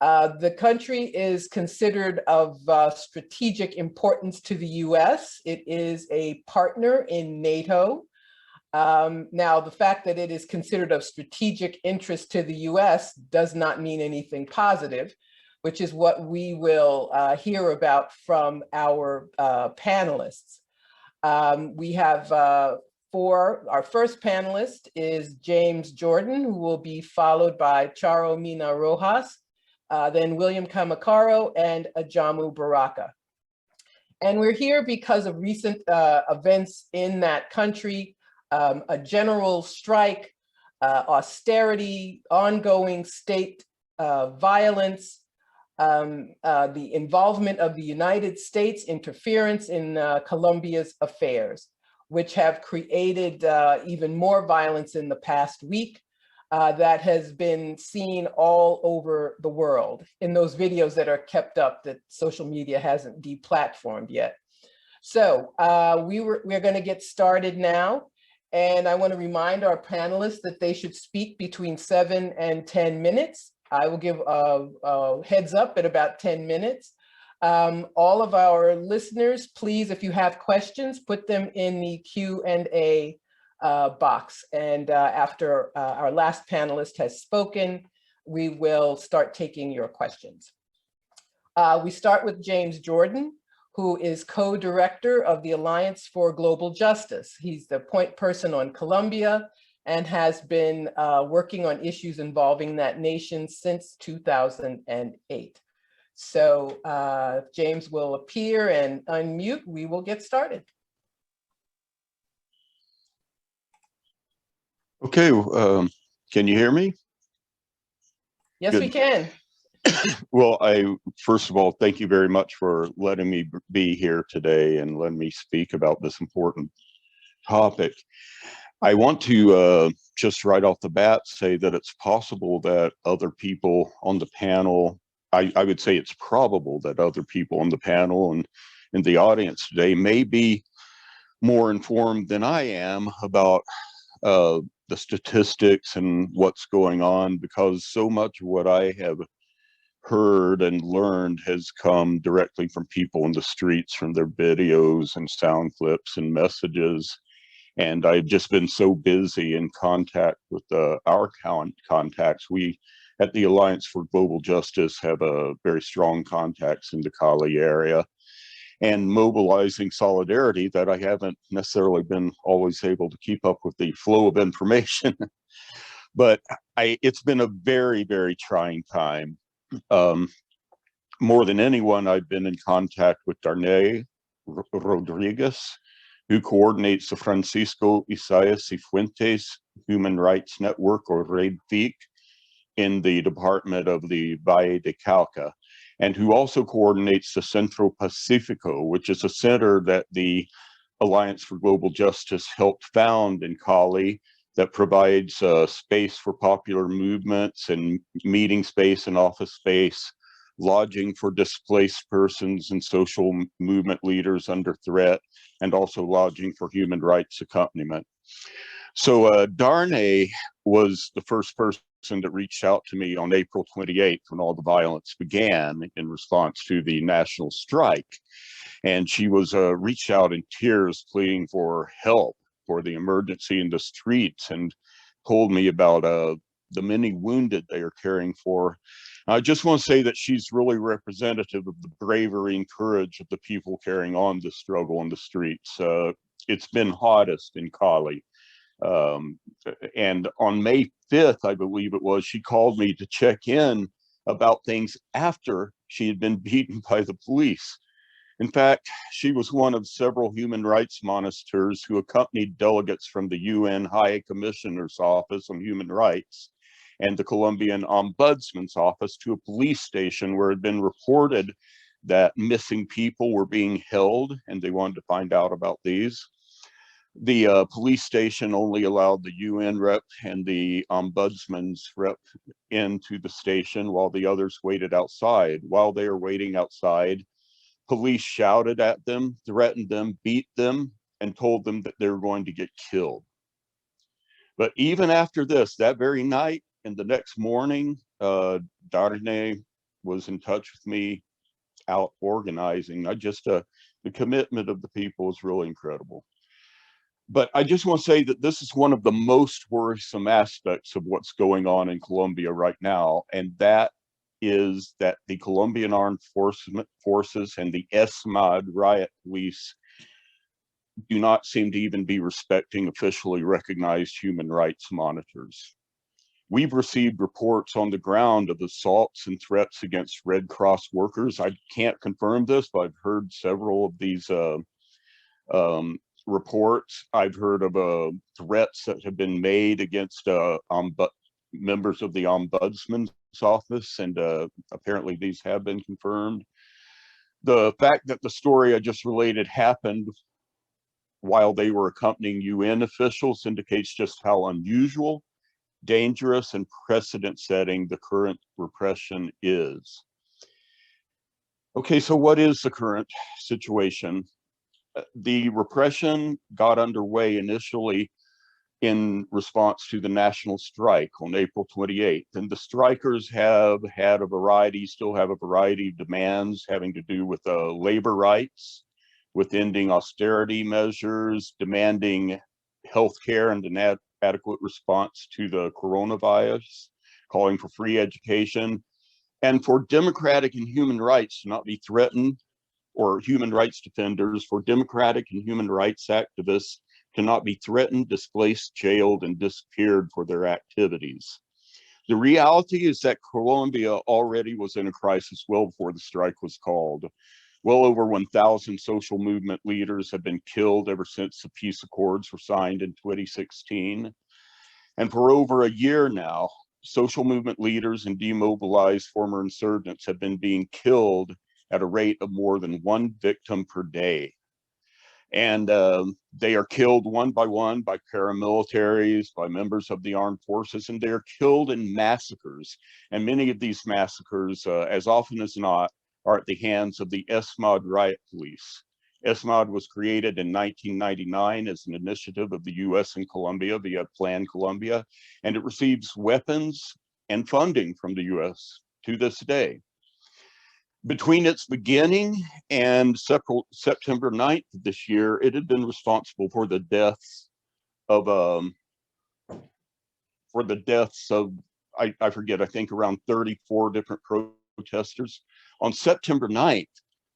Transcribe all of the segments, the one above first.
The country is considered of strategic importance to the US. It is a partner in NATO. Now, the fact that it is considered of strategic interest to the US does not mean anything positive, which is what we will hear about from our panelists. We have our first panelist is James Jordan, who will be followed by Charo Mina Rojas, then William Kamakaro, and Ajamu Baraka. And we're here because of recent events in that country, a general strike, austerity, ongoing state violence, the involvement of the United States interference in Colombia's affairs, which have created even more violence in the past week. That has been seen all over the world in those videos that are kept up that social media hasn't deplatformed yet. So we're going to get started now. And I want to remind our panelists that they should speak between 7 and 10 minutes. I will give a heads up at about 10 minutes. All of our listeners, please, if you have questions, put them in the Q&A box. And after our last panelist has spoken, we will start taking your questions. We start with James Jordan, who is co-director of the Alliance for Global Justice. He's the point person on Colombia and has been working on issues involving that nation since 2008. So James will appear and unmute. We will get started. Okay, can you hear me? Yes, Good. we can. Well, first of all, thank you very much for letting me be here today and letting me speak about this important topic. I want to just right off the bat say that it's possible that other people on the panel, I would say it's probable that other people on the panel and in the audience today may be more informed than I am about the statistics and what's going on, because so much of what I have heard and learned has come directly from people in the streets, from their videos and sound clips and messages. And I've just been so busy in contact with our contacts. We at the Alliance for Global Justice have a very strong contacts in the Cali area and mobilizing solidarity that I haven't necessarily been always able to keep up with the flow of information. But it's been a very, very trying time. More than anyone, I've been in contact with Darnay Rodriguez, who coordinates the Francisco Isaias y Fuentes Human Rights Network, or Red FIC, in the Department of the Valle de Cauca, and who also coordinates the Centro Pacifico, which is a center that the Alliance for Global Justice helped found in Cali that provides space for popular movements and meeting space and office space, lodging for displaced persons and social movement leaders under threat, and also lodging for human rights accompaniment. So Darnay was the first person that reached out to me on April 28th when all the violence began in response to the national strike. And she was reached out in tears, pleading for help for the emergency in the streets, and told me about the many wounded they are caring for. I just want to say that she's really representative of the bravery and courage of the people carrying on the struggle in the streets. It's been hottest in Cali. And on May 5th, I believe it was, she called me to check in about things after she had been beaten by the police. In fact, she was one of several human rights monitors who accompanied delegates from the UN High Commissioner's Office on Human Rights and the Colombian Ombudsman's Office to a police station where it had been reported that missing people were being held, and they wanted to find out about these. The police station only allowed the UN rep and the ombudsman's rep into the station while the others waited outside. While they were waiting outside, police shouted at them, threatened them, beat them, and told them that they were going to get killed. But even after this, that very night and the next morning, Darnay was in touch with me out organizing. Not just the commitment of the people is really incredible. But I just want to say that this is one of the most worrisome aspects of what's going on in Colombia right now, and that is that the Colombian Armed Forces and the ESMAD riot police do not seem to even be respecting officially recognized human rights monitors. We've received reports on the ground of assaults and threats against Red Cross workers. I can't confirm this, but I've heard several of these reports. I've heard of threats that have been made against members of the Ombudsman's office, and apparently these have been confirmed. The fact that the story I just related happened while they were accompanying UN officials indicates just how unusual, dangerous, and precedent-setting the current repression is. Okay, so what is the current situation? The repression got underway initially in response to the national strike on April 28th. And the strikers have had a variety, still have a variety of demands having to do with labor rights, with ending austerity measures, demanding healthcare and an adequate response to the coronavirus, calling for free education, and for democratic and human rights to not be threatened, or human rights defenders, for democratic and human rights activists to not be threatened, displaced, jailed, and disappeared for their activities. The reality is that Colombia already was in a crisis well before the strike was called. Well over 1,000 social movement leaders have been killed ever since the peace accords were signed in 2016. And for over a year now, social movement leaders and demobilized former insurgents have been being killed at a rate of more than one victim per day. And they are killed one by paramilitaries, by members of the armed forces, and they are killed in massacres. And many of these massacres, as often as not, are at the hands of the ESMAD riot police. ESMAD was created in 1999 as an initiative of the US and Colombia via Plan Colombia, and it receives weapons and funding from the US to this day. Between its beginning and September 9th of this year, it had been responsible for the deaths of I forget, I think around 34 different protesters. On September 9th,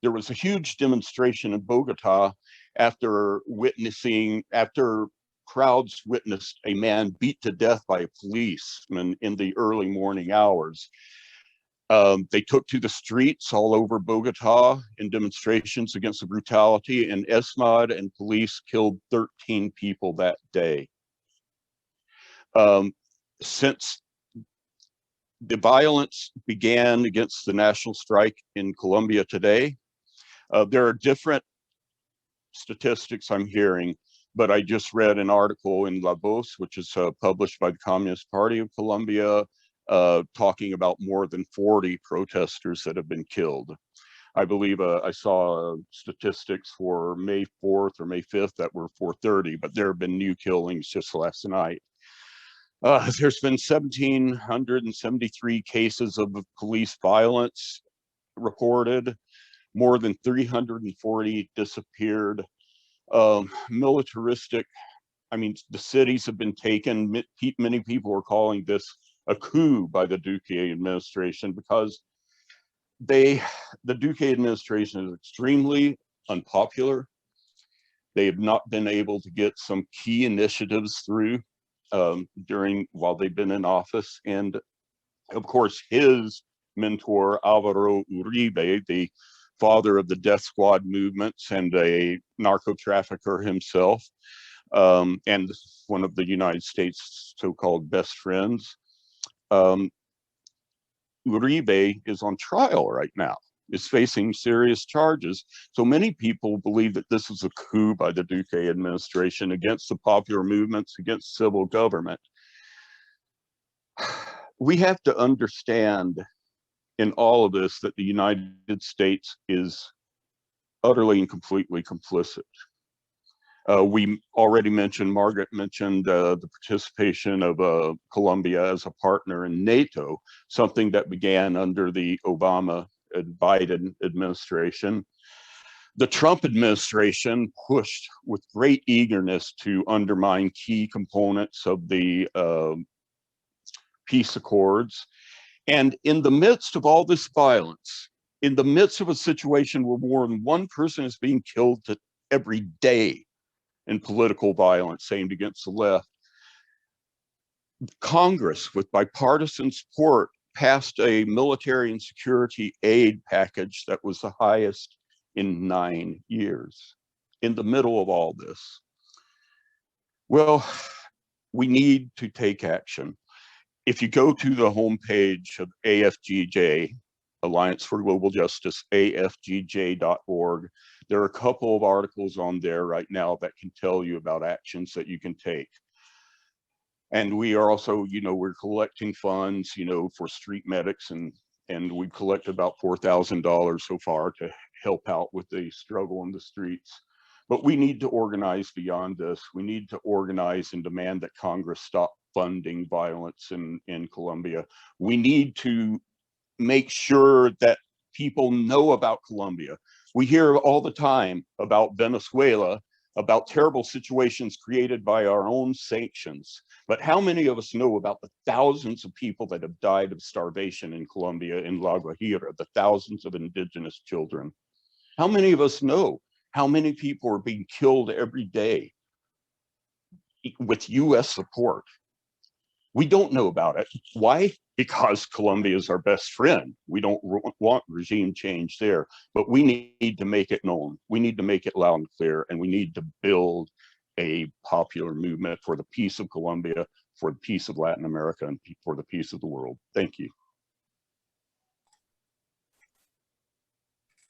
there was a huge demonstration in Bogota after crowds witnessed a man beat to death by a policeman in the early morning hours. They took to the streets all over Bogota in demonstrations against the brutality, and ESMAD and police killed 13 people that day. Since the violence began against the national strike in Colombia today, there are different statistics I'm hearing, but I just read an article in La Voz, which is published by the Communist Party of Colombia, talking about more than 40 protesters that have been killed. I believe I saw statistics for May 4th or May 5th that were 430, but there have been new killings just last night. There's been 1,773 cases of police violence reported, more than 340 disappeared. Militaristic, I mean, the cities have been taken. Many people are calling this a coup by the Duque administration, because the Duque administration is extremely unpopular. They have not been able to get some key initiatives through while they've been in office. And of course, his mentor, Alvaro Uribe, the father of the death squad movements and a narco trafficker himself, and one of the United States' so-called best friends, Uribe is on trial right now, is facing serious charges. So many people believe that this is a coup by the Duque administration against the popular movements, against civil government. We have to understand in all of this that the United States is utterly and completely complicit. We already mentioned, Margaret mentioned the participation of Colombia as a partner in NATO, something that began under the Obama and Biden administration. The Trump administration pushed with great eagerness to undermine key components of the peace accords. And in the midst of all this violence, in the midst of a situation where more than one person is being killed every day in political violence aimed against the left, Congress, with bipartisan support, passed a military and security aid package that was the highest in 9 years. In the middle of all this, well, we need to take action. If you go to the homepage of AFGJ, Alliance for Global Justice, afgj.org, there are a couple of articles on there right now that can tell you about actions that you can take. And we are also, we're collecting funds, for street medics, and we've collected about $4,000 so far to help out with the struggle in the streets. But we need to organize beyond this. We need to organize and demand that Congress stop funding violence in Colombia. We need to make sure that people know about Colombia. We hear all the time about Venezuela, about terrible situations created by our own sanctions. But how many of us know about the thousands of people that have died of starvation in Colombia, in La Guajira, the thousands of indigenous children? How many of us know how many people are being killed every day with US support? We don't know about it. Why? Because Colombia is our best friend. We don't want regime change there, but we need to make it known. We need to make it loud and clear, and we need to build a popular movement for the peace of Colombia, for the peace of Latin America, and for the peace of the world. Thank you.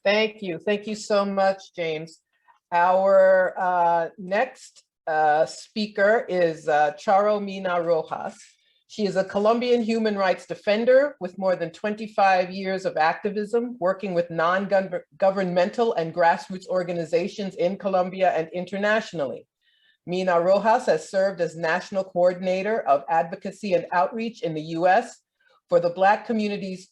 Thank you. Thank you so much, James. Our next speaker is Charo Mina Rojas. She is a Colombian human rights defender with more than 25 years of activism, working with non-governmental and grassroots organizations in Colombia and internationally. Mina Rojas has served as National Coordinator of Advocacy and Outreach in the US for the Black Communities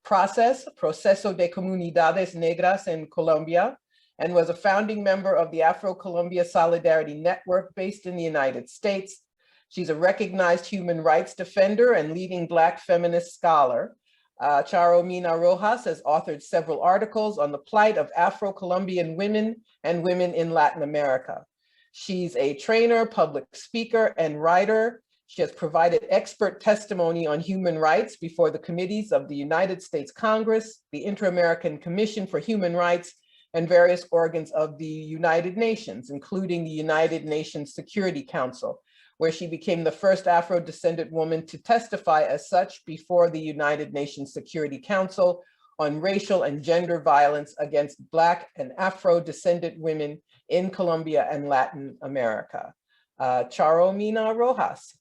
Proceso de Comunidades Negras in Colombia, and was a founding member of the Afro-Colombia Solidarity Network based in the United States. She's a recognized human rights defender and leading Black feminist scholar. Charo Mina Rojas has authored several articles on the plight of Afro-Colombian women and women in Latin America. She's a trainer, public speaker, and writer. She has provided expert testimony on human rights before the committees of the United States Congress, the Inter-American Commission for Human Rights, and various organs of the United Nations, including the United Nations Security Council, where she became the first Afro-descendant woman to testify as such before the United Nations Security Council on racial and gender violence against Black and Afro-descendant women in Colombia and Latin America. Charo Mina Rojas,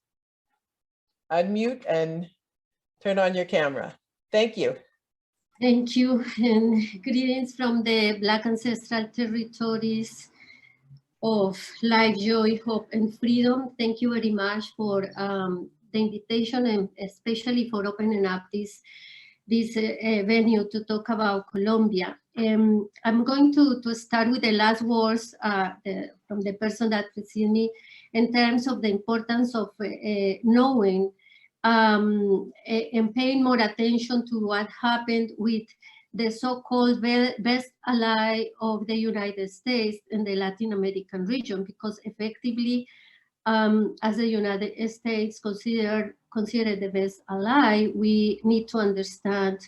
unmute and turn on your camera. Thank you. Thank you, and greetings from the Black ancestral territories of life, joy, hope, and freedom. Thank you very much for the invitation, and especially for opening up this venue to talk about Colombia. I'm going to start with the last words from the person that preceded me in terms of the importance of knowing and paying more attention to what happened with the so-called best ally of the United States in the Latin American region, because effectively, as the United States considered the best ally, we need to understand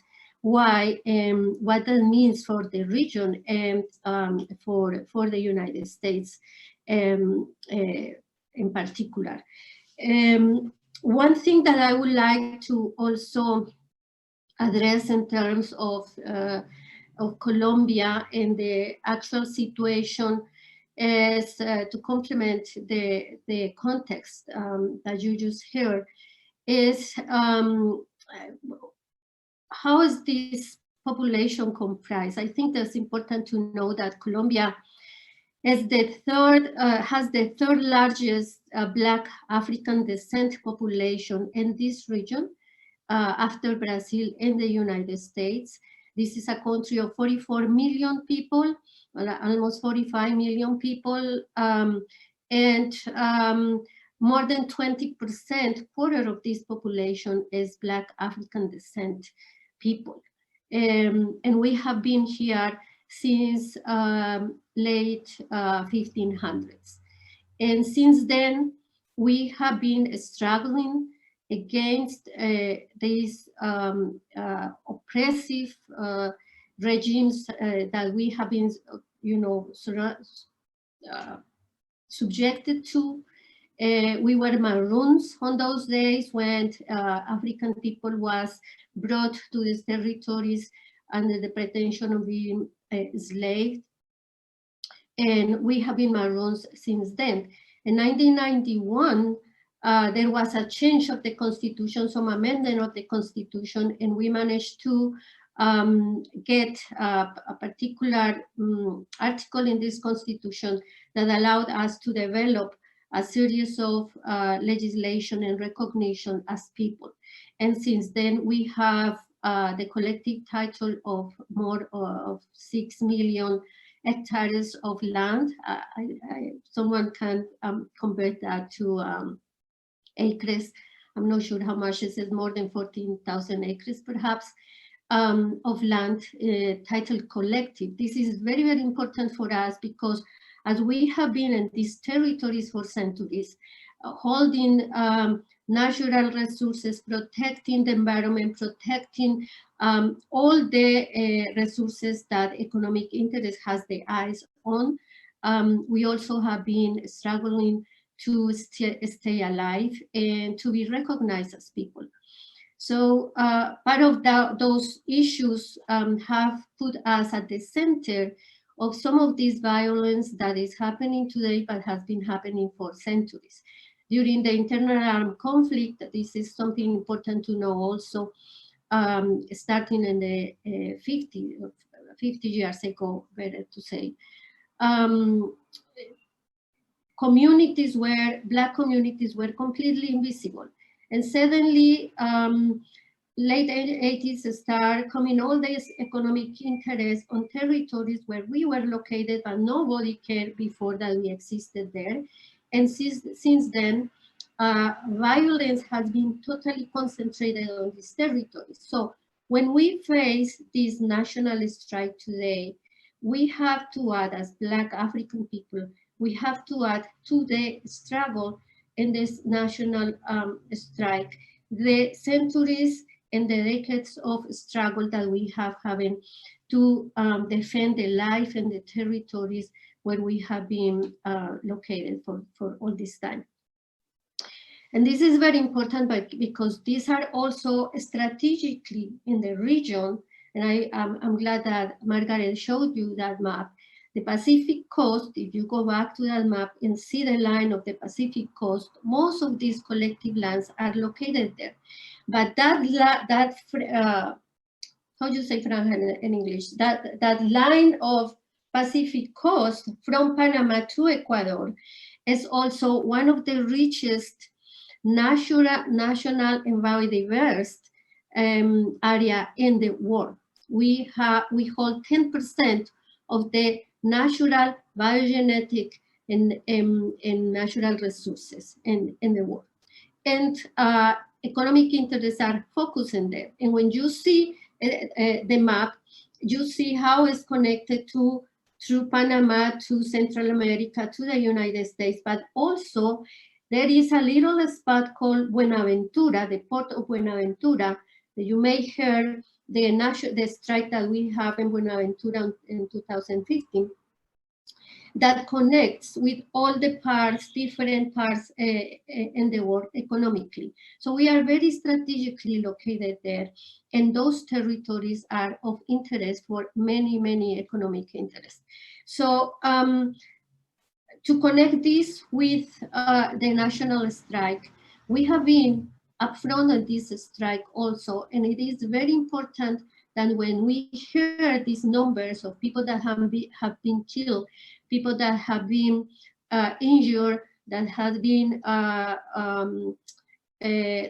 why and what that means for the region and for the United States in particular. One thing that I would like to also address in terms of Colombia and the actual situation is to complement the context that you just heard, is how is this population comprised? I think that's important to know that Colombia has the third largest Black African descent population in this region after Brazil and the United States. This is a country of 44 million people, almost 45 million people, and more than 20%, quarter of this population is Black African descent people. And we have been here since late 1500s. And since then, we have been struggling against these oppressive regimes that we have been, subjected to. We were maroons on those days when African people was brought to these territories under the pretension of being enslaved. And we have been maroons since then. In 1991, there was a change of the constitution, some amendment of the constitution, and we managed to get a particular article in this constitution that allowed us to develop a series of legislation and recognition as people. And since then, we have the collective title of more of 6 million hectares of land. Someone can convert that to acres. I'm not sure how much it is, more than 14,000 acres perhaps, of land titled collective. This is very, very important for us because as we have been in these territories for centuries, holding natural resources, protecting the environment, protecting all the resources that economic interest has the eyes on. We also have been struggling to stay alive and to be recognized as people. So part of those issues have put us at the center of some of this violence that is happening today, but has been happening for centuries. During the internal armed conflict, this is something important to know also, starting in the 50 years ago, better to say. Communities Black communities were completely invisible. And suddenly, late 80s start coming all these economic interests on territories where we were located, but nobody cared before that we existed there. And since then, violence has been totally concentrated on these territories. So when we face this national strike today, we have to add, as Black African people, we have to add to the struggle in this national strike, the centuries and the decades of struggle that we have having to defend the life and the territories where we have been located for all this time. And this is very important because these are also strategically in the region, and I'm glad that Margaret showed you that map. The Pacific coast, if you go back to that map and see the line of the Pacific coast, most of these collective lands are located there. But how do you say franja in English? That line of Pacific coast from Panama to Ecuador is also one of the richest national and biodiverse area in the world. We hold 10% of the natural, biogenetic, and natural resources in the world. And economic interests are focusing there. And when you see the map, you see how it's connected through Panama to Central America, to the United States, but also there is a little spot called Buenaventura, the port of Buenaventura, that you may hear the strike that we have in Buenaventura in 2015, that connects with all the parts, different parts in the world economically. So we are very strategically located there, and those territories are of interest for many, many economic interests. So to connect this with the national strike, we have been upfront on this strike also, and it is very important that when we hear these numbers of people that have been killed, people that have been injured, that have been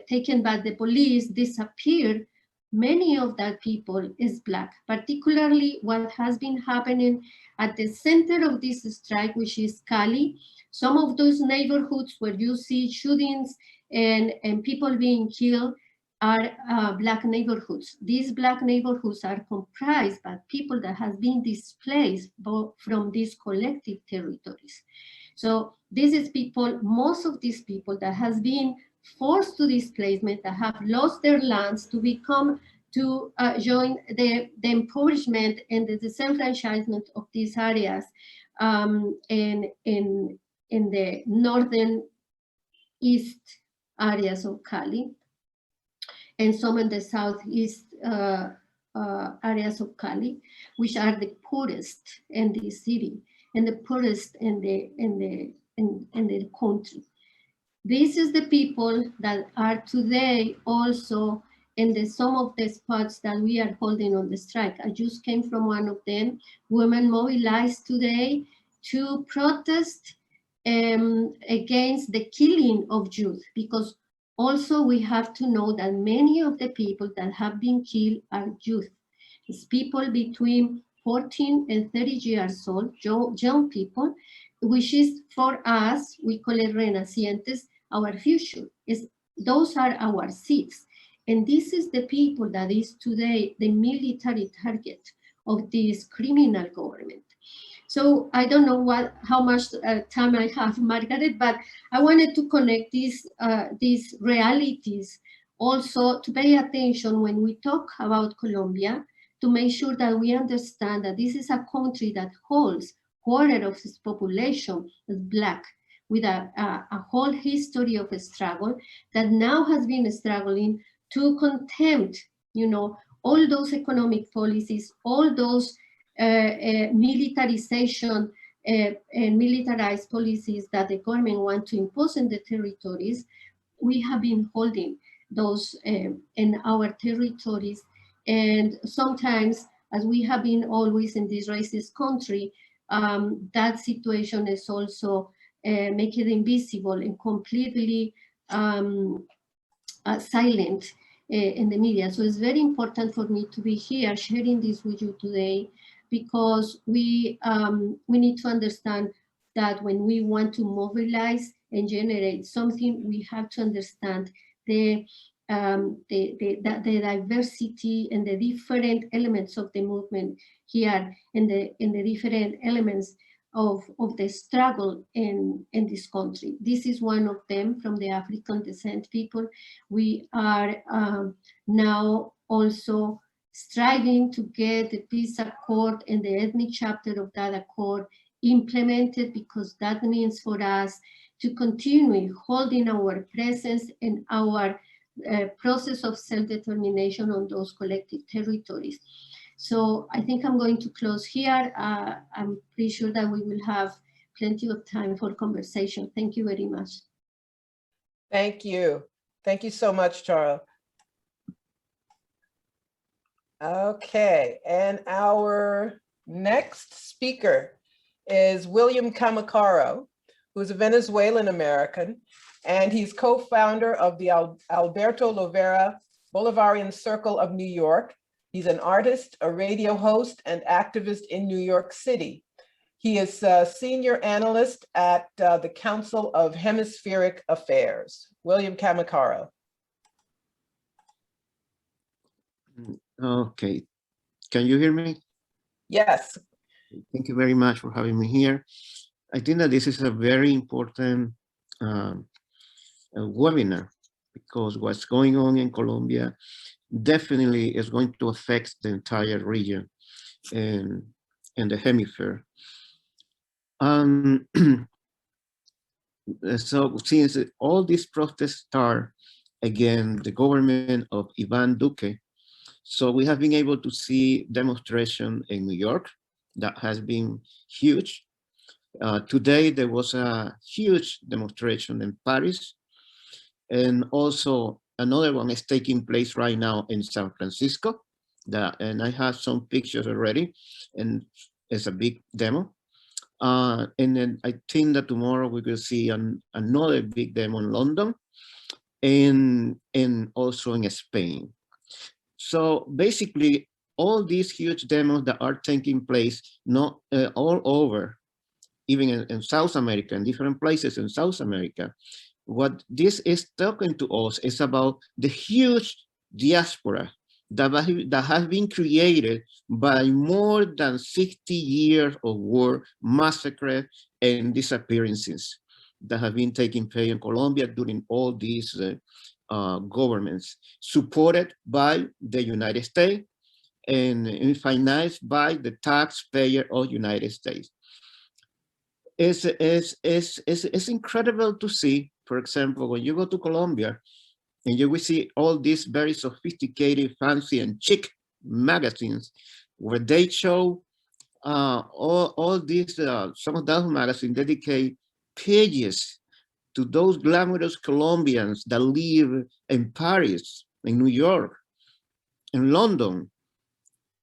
taken by the police, disappeared, many of that people is Black, particularly what has been happening at the center of this strike, which is Cali. Some of those neighborhoods where you see shootings and people being killed are Black neighborhoods. These Black neighborhoods are comprised by people that have been displaced from these collective territories. So this is people, most of these people that has been forced to displacement, that have lost their lands to become, to join the impoverishment and the disenfranchisement of these areas in the northern east areas of Cali, and some in the southeast areas of Cali, which are the poorest in the city and the poorest in the country. This is the people that are today also in some of the spots that we are holding on the strike. I just came from one of them. Women mobilized today to protest against the killing of youth, because also we have to know that many of the people that have been killed are youth. It's people between 14 and 30 years old, young people, which is for us, we call it renacientes, our future. Those are our seeds. And this is the people that is today the military target of this criminal government. So I don't know how much time I have, Margaret, but I wanted to connect these realities also to pay attention when we talk about Colombia, to make sure that we understand that this is a country that holds quarter of its population is Black, with a whole history of a struggle that now has been struggling to contempt, all those economic policies, all those militarization and militarized policies that the government want to impose in the territories. We have been holding those in our territories, and sometimes, as we have been always in this racist country, that situation is also make it invisible and completely silent in the media. So it's very important for me to be here sharing this with you today, because we need to understand that when we want to mobilize and generate something, we have to understand the diversity and the different elements of the movement here, in the different elements of the struggle in this country. This is one of them, from the African descent people. We are now also striving to get the peace accord and the ethnic chapter of that accord implemented, because that means for us to continue holding our presence and our process of self-determination on those collective territories. So I think I'm going to close here. I'm pretty sure that we will have plenty of time for conversation. Thank you very much. Thank you. Thank you so much, Charles. Okay, and our next speaker is William Camacaro, who is a Venezuelan American, and he's co-founder of the Alberto Lovera Bolivarian Circle of New York. He's an artist, a radio host, and activist in New York City. He is a senior analyst at the Council of Hemispheric Affairs. William Camacaro. Okay, can you hear me? Yes. Thank you very much for having me here. I think that this is a very important webinar, because what's going on in Colombia definitely is going to affect the entire region and the hemisphere. So since all these protests start against the government of Ivan Duque, so we have been able to see demonstration in New York that has been huge. Today there was a huge demonstration in Paris, and also another one is taking place right now in San Francisco, And I have some pictures already, and it's a big demo. And then I think that tomorrow we will see another big demo in London and also in Spain. So basically, all these huge demos that are taking place not all over, even in South America, in different places in South America, what this is talking to us is about the huge diaspora that has been created by more than 60 years of war, massacre, and disappearances that have been taking place in Colombia during all these governments, supported by the United States and financed by the taxpayer of United States. It's incredible to see, for example, when you go to Colombia and you will see all these very sophisticated, fancy and chic magazines where they show all these, some of those magazines dedicate pages to those glamorous Colombians that live in Paris, in New York, in London,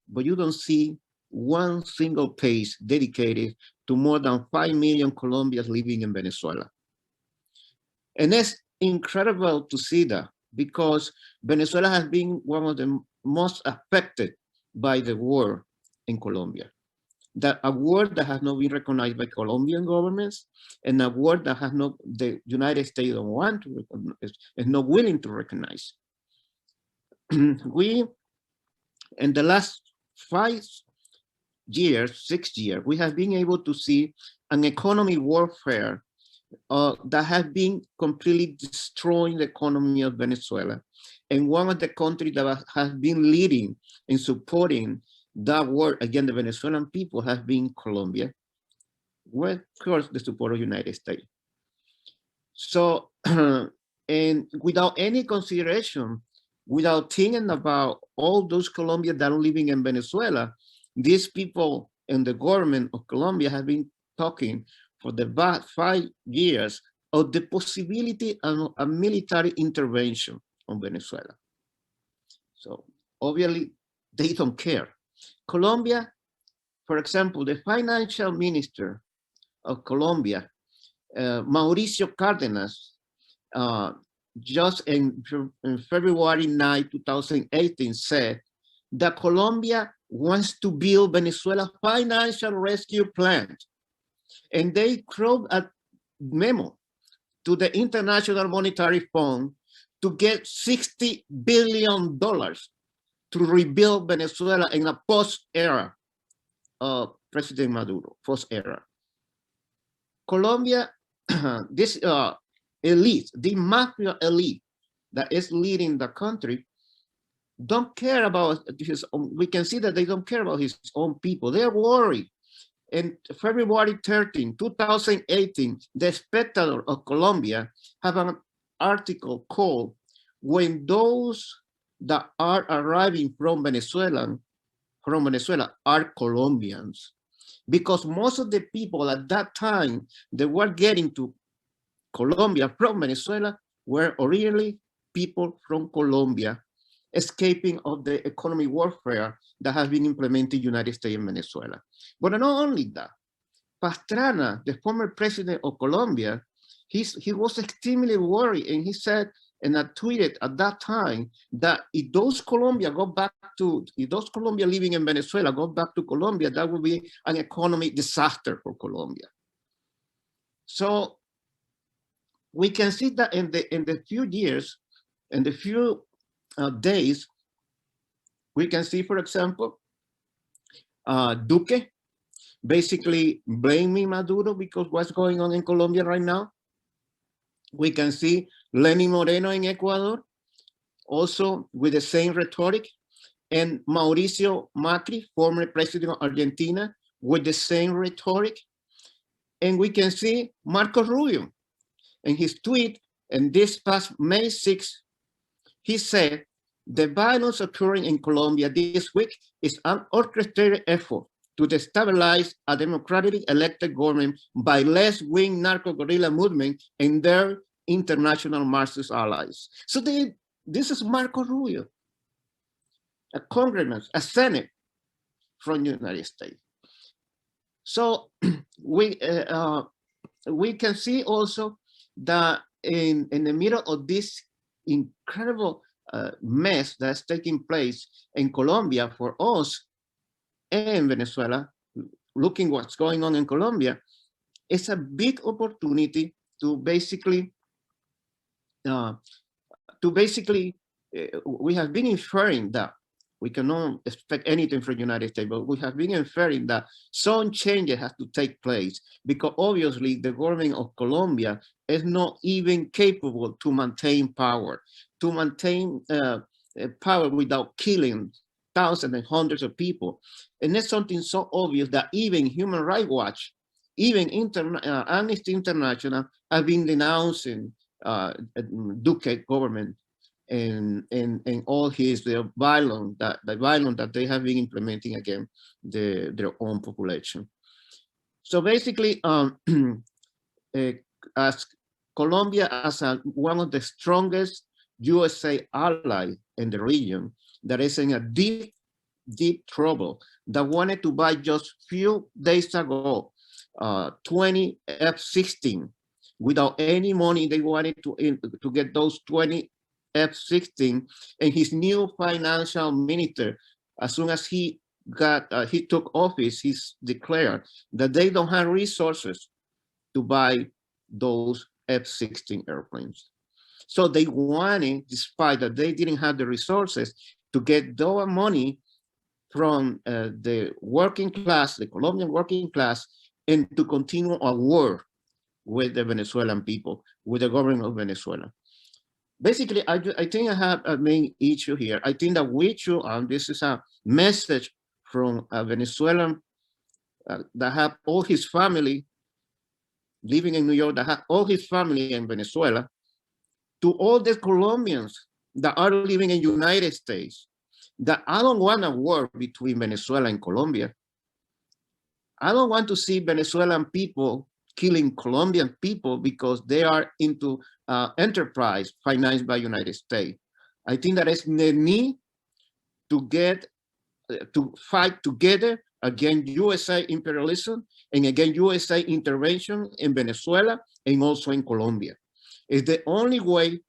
but you don't see one single page dedicated to more than 5 million Colombians living in Venezuela. And it's incredible to see that because Venezuela has been one of the most affected by the war in Colombia. That a war that has not been recognized by Colombian governments, and a war that has not, the United States don't want to recognize, is not willing to recognize. We, in the last 5 years, 6 years, we have been able to see an economy warfare that has been completely destroying the economy of Venezuela. And one of the countries that has been leading in supporting that war against the Venezuelan people has been Colombia, with, of course, the support of the United States. So, and without any consideration, without thinking about all those Colombians that are living in Venezuela, these people and the government of Colombia have been talking for the past 5 years of the possibility of a military intervention on Venezuela. So obviously they don't care. Colombia, for example, the financial minister of Colombia, Mauricio Cárdenas, just in February 9, 2018, said that Colombia wants to build Venezuela's financial rescue plan. And they wrote a memo to the International Monetary Fund to get $60 billion to rebuild Venezuela in a post-era of President Maduro, post-era. Colombia, this elite, the mafia elite that is leading the country, don't care about his own. We can see that they don't care about his own people. They're worried. In February 13, 2018, the Spectator of Colombia have an article called "When Those That Are Arriving from Venezuela Are Colombians," because most of the people at that time that were getting to Colombia from Venezuela were originally people from Colombia escaping of the economic warfare that has been implemented in the United States and Venezuela. But not only that, Pastrana, the former president of Colombia, he was extremely worried, and he said, and I tweeted at that time, that if those Colombia living in Venezuela go back to Colombia, that would be an economic disaster for Colombia. So we can see that in the few years, in the few days, we can see, for example, Duque basically blaming Maduro because what's going on in Colombia right now. We can see Lenín Moreno in Ecuador, also with the same rhetoric, and Mauricio Macri, former president of Argentina, with the same rhetoric. And we can see Marco Rubio in his tweet, and this past May 6th, he said, "The violence occurring in Colombia this week is an orchestrated effort to destabilize a democratically elected government by left-wing narco-guerrilla movement and their international Marxist allies." So this is Marco Rubio. a congressman, a Senate from the United States. So we can see also that in the middle of this incredible mess that's taking place in Colombia for us and Venezuela, looking what's going on in Colombia, it's a big opportunity to basically we have been inferring that we cannot expect anything from the United States, but we have been inferring that some changes have to take place because obviously the government of Colombia is not even capable to maintain power, power without killing thousands and hundreds of people. And that's something so obvious that even Human Rights Watch, even Amnesty International have been denouncing Duque government and all the violence that they have been implementing against their own population. So basically, as Colombia as one of the strongest USA allies in the region that is in a deep trouble, that wanted to buy just few days ago 20 F-16 without any money. They wanted to get those 20 F-16, and his new financial minister, as soon as he took office, he's declared that they don't have resources to buy those F-16 airplanes. So they wanted, despite that they didn't have the resources, to get the money from the working class, the Colombian working class, and to continue a war with the Venezuelan people, with the government of Venezuela. Basically, I think I have a main issue here. I think that we should, this is a message from a Venezuelan that have all his family living in New York, that have all his family in Venezuela, to all the Colombians that are living in the United States, that I don't want a war between Venezuela and Colombia. I don't want to see Venezuelan people killing Colombian people because they are into enterprise financed by United States. I think that is the need to fight together against USA imperialism and against USA intervention in Venezuela and also in Colombia. It's the only way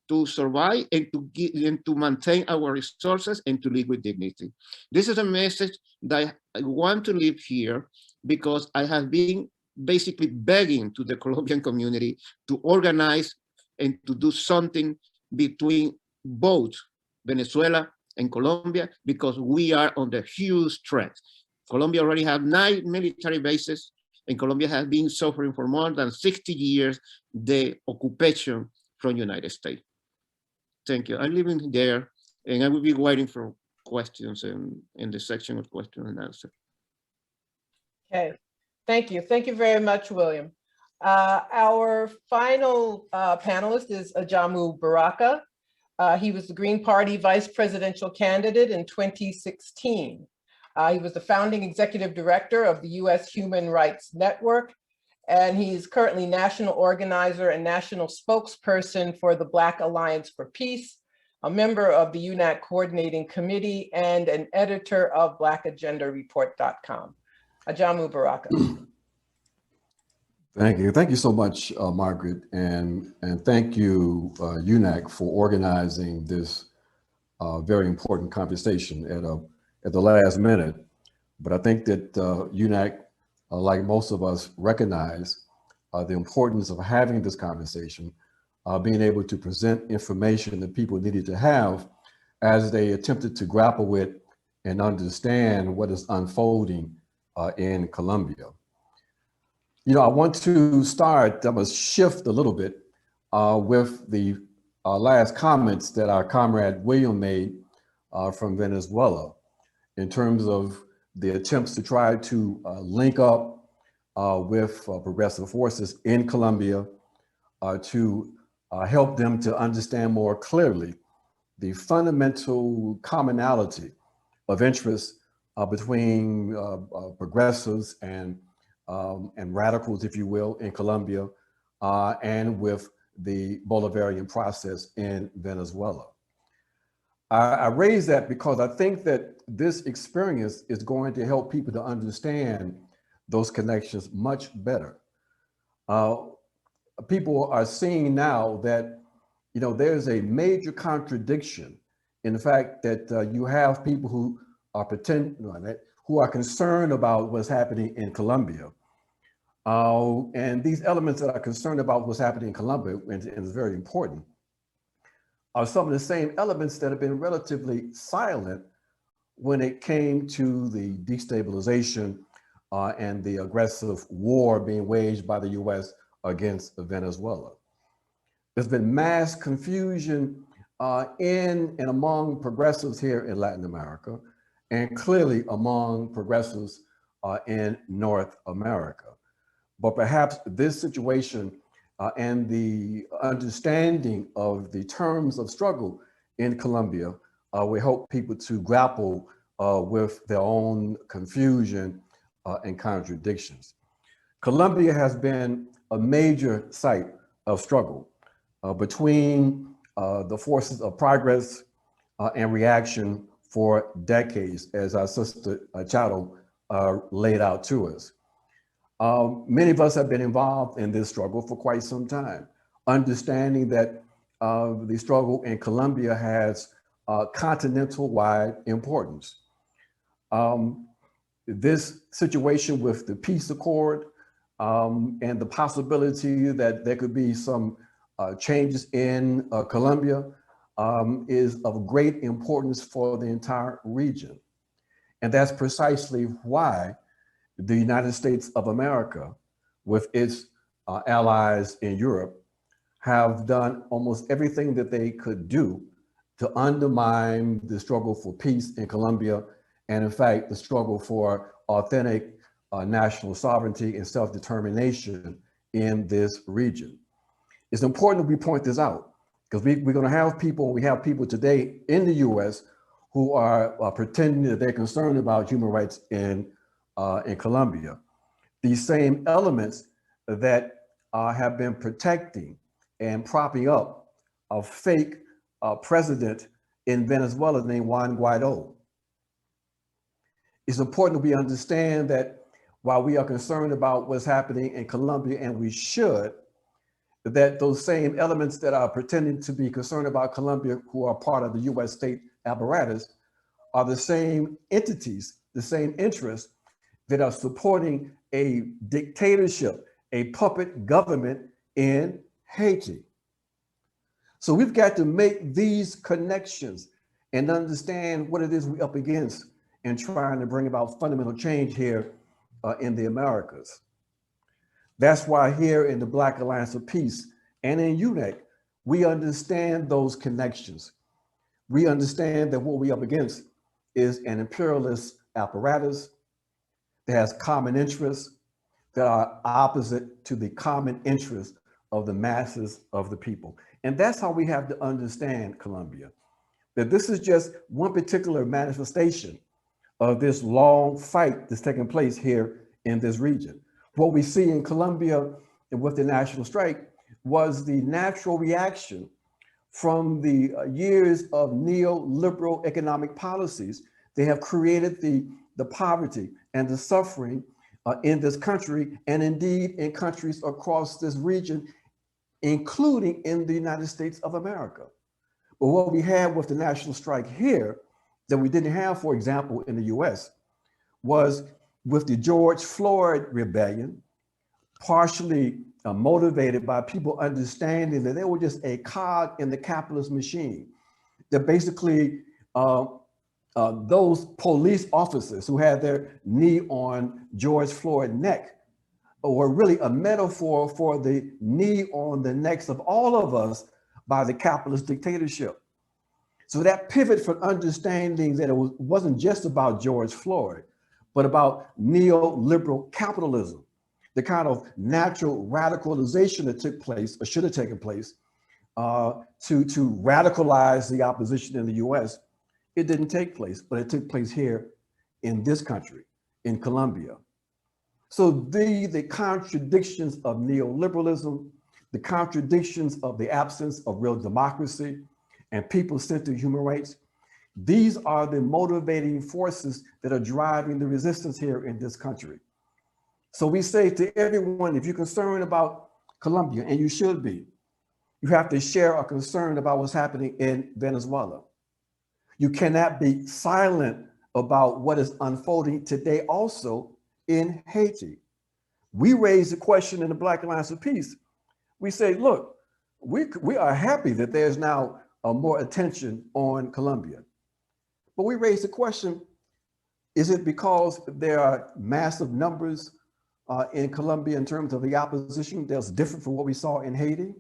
to survive and to maintain our resources and to live with dignity. This is a message that I want to leave here because I have been basically begging to the Colombian community to organize and to do something between both Venezuela and Colombia, because we are under huge threat. Colombia already have 9 military bases, and Colombia has been suffering for more than 60 years the occupation from the United States. Thank you. I'm leaving there, and I will be waiting for questions in the section of question and answer. Okay, thank you. Thank you very much, William. Our final panelist is Ajamu Baraka. He was the Green Party vice presidential candidate in 2016. He was the founding executive director of the U.S. Human Rights Network, and he's currently national organizer and national spokesperson for the Black Alliance for Peace, a member of the UNAC Coordinating Committee, and an editor of blackagendareport.com. Ajamu Baraka. Thank you. Thank you so much, Margaret. And thank you, UNAC, for organizing this very important conversation at the last minute. But I think that UNAC, like most of us, recognize the importance of having this conversation, being able to present information that people needed to have as they attempted to grapple with and understand what is unfolding in Colombia. You know, I want to start, I'm going to shift a little bit with the last comments that our comrade William made from Venezuela in terms of the attempts to try to link up with progressive forces in Colombia to help them to understand more clearly the fundamental commonality of interest between progressives and radicals, if you will, in Colombia, and with the Bolivarian process in Venezuela. I raise that because I think that this experience is going to help people to understand those connections much better. People are seeing now that, you know, there's a major contradiction in the fact that you have people who are who are concerned about what's happening in Colombia. And these elements that are concerned about what's happening in Colombia, and is very important, are some of the same elements that have been relatively silent when it came to the destabilization and the aggressive war being waged by the US against Venezuela. There's been mass confusion in and among progressives here in Latin America, and clearly among progressives in North America. But perhaps this situation and the understanding of the terms of struggle in Colombia will help people to grapple with their own confusion and contradictions. Colombia has been a major site of struggle between the forces of progress and reaction for decades, as our sister Chato laid out to us. Many of us have been involved in this struggle for quite some time, understanding that the struggle in Colombia has continental-wide importance. This situation with the peace accord and the possibility that there could be some changes in Colombia is of great importance for the entire region. And that's precisely why the United States of America, with its allies in Europe, have done almost everything that they could do to undermine the struggle for peace in Colombia, and in fact, the struggle for authentic national sovereignty and self-determination in this region. It's important that we point this out, because we're going to have people, we have people today in the US who are pretending that they're concerned about human rights in Colombia. These same elements that have been protecting and propping up a fake president in Venezuela named Juan Guaido. It's important that we understand that while we are concerned about what's happening in Colombia, and we should, that those same elements that are pretending to be concerned about Colombia, who are part of the US state apparatus, are the same entities, the same interests that are supporting a dictatorship, a puppet government in Haiti. So we've got to make these connections and understand what it is we're up against in trying to bring about fundamental change here in the Americas. That's why here in the Black Alliance of Peace and in UNEC, we understand those connections. We understand that what we're up against is an imperialist apparatus that has common interests that are opposite to the common interests of the masses of the people. And that's how we have to understand Colombia, that this is just one particular manifestation of this long fight that's taking place here in this region. What we see in Colombia and with the national strike was the natural reaction from the years of neoliberal economic policies. They have created the poverty and the suffering in this country, and indeed in countries across this region, including in the United States of America. But what we had with the national strike here that we didn't have, for example, in the US, was with the George Floyd rebellion, partially motivated by people understanding that they were just a cog in the capitalist machine, that basically those police officers who had their knee on George Floyd's neck were really a metaphor for the knee on the necks of all of us by the capitalist dictatorship. So that pivot from understanding that it wasn't just about George Floyd, but about neoliberal capitalism, the kind of natural radicalization that took place or should have taken place to radicalize the opposition in the US, it didn't take place, but it took place here in this country, in Colombia. So the contradictions of neoliberalism, the contradictions of the absence of real democracy and people-centered human rights, These are the motivating forces that are driving the resistance here in this country. So we say to everyone, if you're concerned about Colombia, and you should be, you have to share a concern about what's happening in Venezuela. You cannot be silent about what is unfolding today also in Haiti. We raise the question in the Black Alliance of Peace. We say, look, we are happy that there's now more attention on Colombia. But we raise the question, is it because there are massive numbers in Colombia in terms of the opposition that's different from what we saw in Haiti?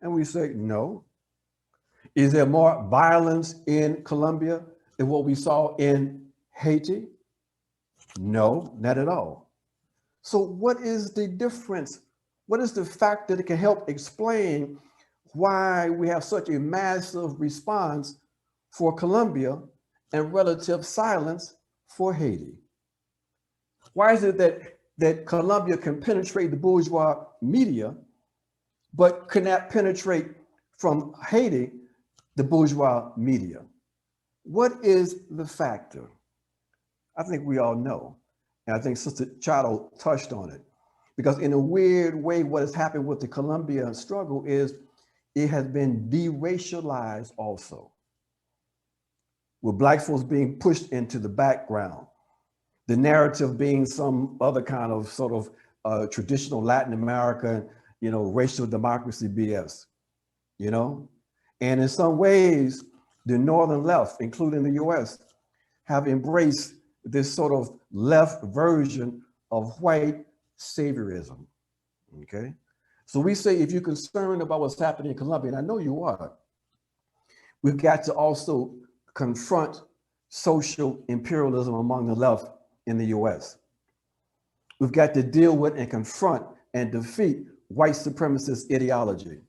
And we say, no. Is there more violence in Colombia than what we saw in Haiti? No, not at all. So what is the difference? What is the factor that can help explain why we have such a massive response for Colombia and relative silence for Haiti? Why is it that Colombia can penetrate the bourgeois media, but cannot penetrate from Haiti the bourgeois media? What is the factor? I think we all know. And I think Sister Chado touched on it. Because in a weird way, what has happened with the Colombia struggle is it has been de-racialized also, with Black folks being pushed into the background, the narrative being some other kind of sort of traditional Latin American, racial democracy BS, And in some ways, the Northern left, including the US, have embraced this sort of left version of white saviorism, okay? So we say, if you're concerned about what's happening in Colombia, and I know you are, we've got to also confront social imperialism among the left in the US. We've got to deal with and confront and defeat white supremacist ideology.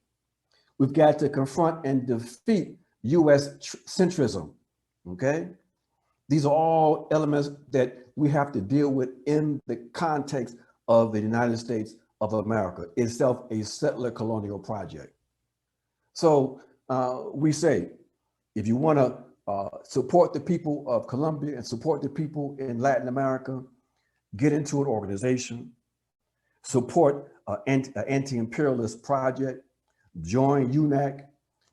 We've got to confront and defeat US centrism, okay? These are all elements that we have to deal with in the context of the United States of America, itself a settler colonial project. So we say, if you want to support the people of Colombia and support the people in Latin America, get into an organization, support an anti-imperialist project, join UNAC.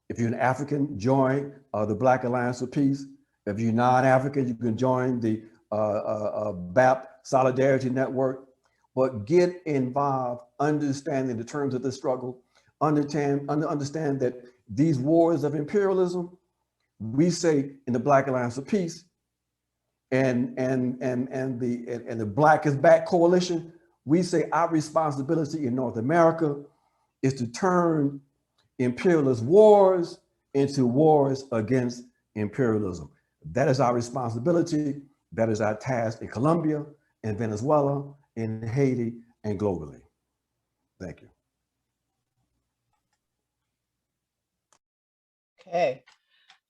If you're an African, join the Black Alliance of Peace. If you're non-African, you can join the BAP Solidarity Network, but get involved, understanding the terms of the struggle, understand that these wars of imperialism, we say in the Black Alliance of Peace and the Black is Back Coalition, we say our responsibility in North America is to turn imperialist wars into wars against imperialism. That is our responsibility. That is our task in Colombia, in Venezuela, in Haiti, and globally. Thank you. Okay.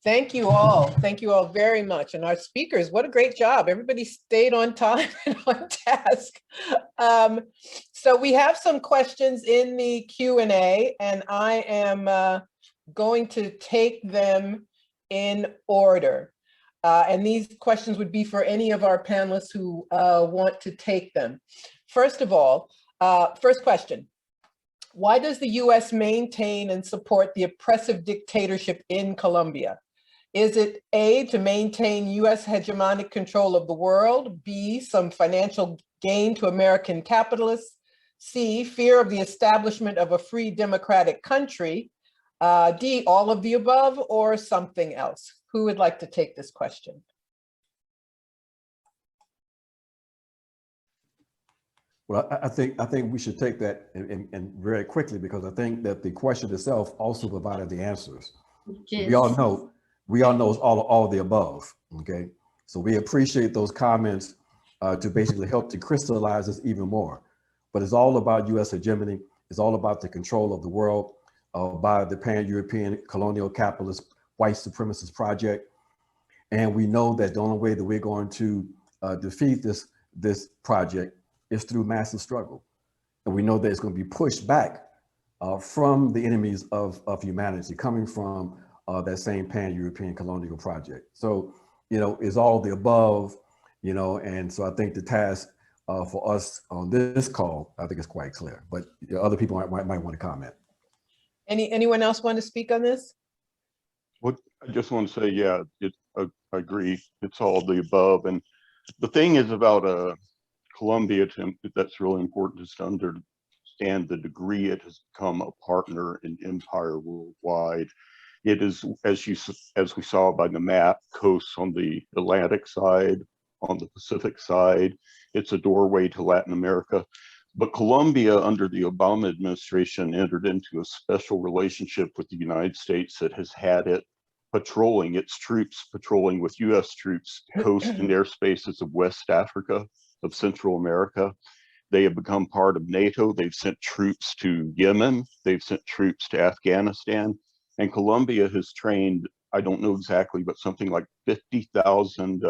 Thank you all. Thank you all very much. And our speakers, what a great job. Everybody stayed on time and on task. So we have some questions in the Q&A, and I am going to take them in order. And these questions would be for any of our panelists who want to take them. First of all, first question. Why does the US maintain and support the oppressive dictatorship in Colombia? Is it A, to maintain US hegemonic control of the world, B, some financial gain to American capitalists, C, fear of the establishment of a free democratic country, D, all of the above, or something else? Who would like to take this question? Well, I think we should take that and very quickly, because I think that the question itself also provided the answers. Yes. We all know it's all of the above, okay? So we appreciate those comments to basically help to crystallize this even more. But it's all about US hegemony. It's all about the control of the world by the pan-European colonial capitalist white supremacist project. And we know that the only way that we're going to defeat this project is through massive struggle. And we know that it's going to be pushed back from the enemies of humanity, coming from that same pan-European colonial project. So, you know, it's all the above, you know, and so I think the task for us on this call, I think it's quite clear, but other people might want to comment. Anyone else want to speak on this? What I just want to say, yeah, I agree. It's all the above. And the thing is about Colombia, that's really important, is to understand the degree it has become a partner in empire worldwide. It is, as we saw by the map, coasts on the Atlantic side, on the Pacific side. It's a doorway to Latin America. But Colombia, under the Obama administration, entered into a special relationship with the United States that has had it patrolling, its troops patrolling with US troops, coast and airspaces of West Africa, of Central America. They have become part of NATO. They've sent troops to Yemen. They've sent troops to Afghanistan. And Colombia has trained, I don't know exactly, but something like 50,000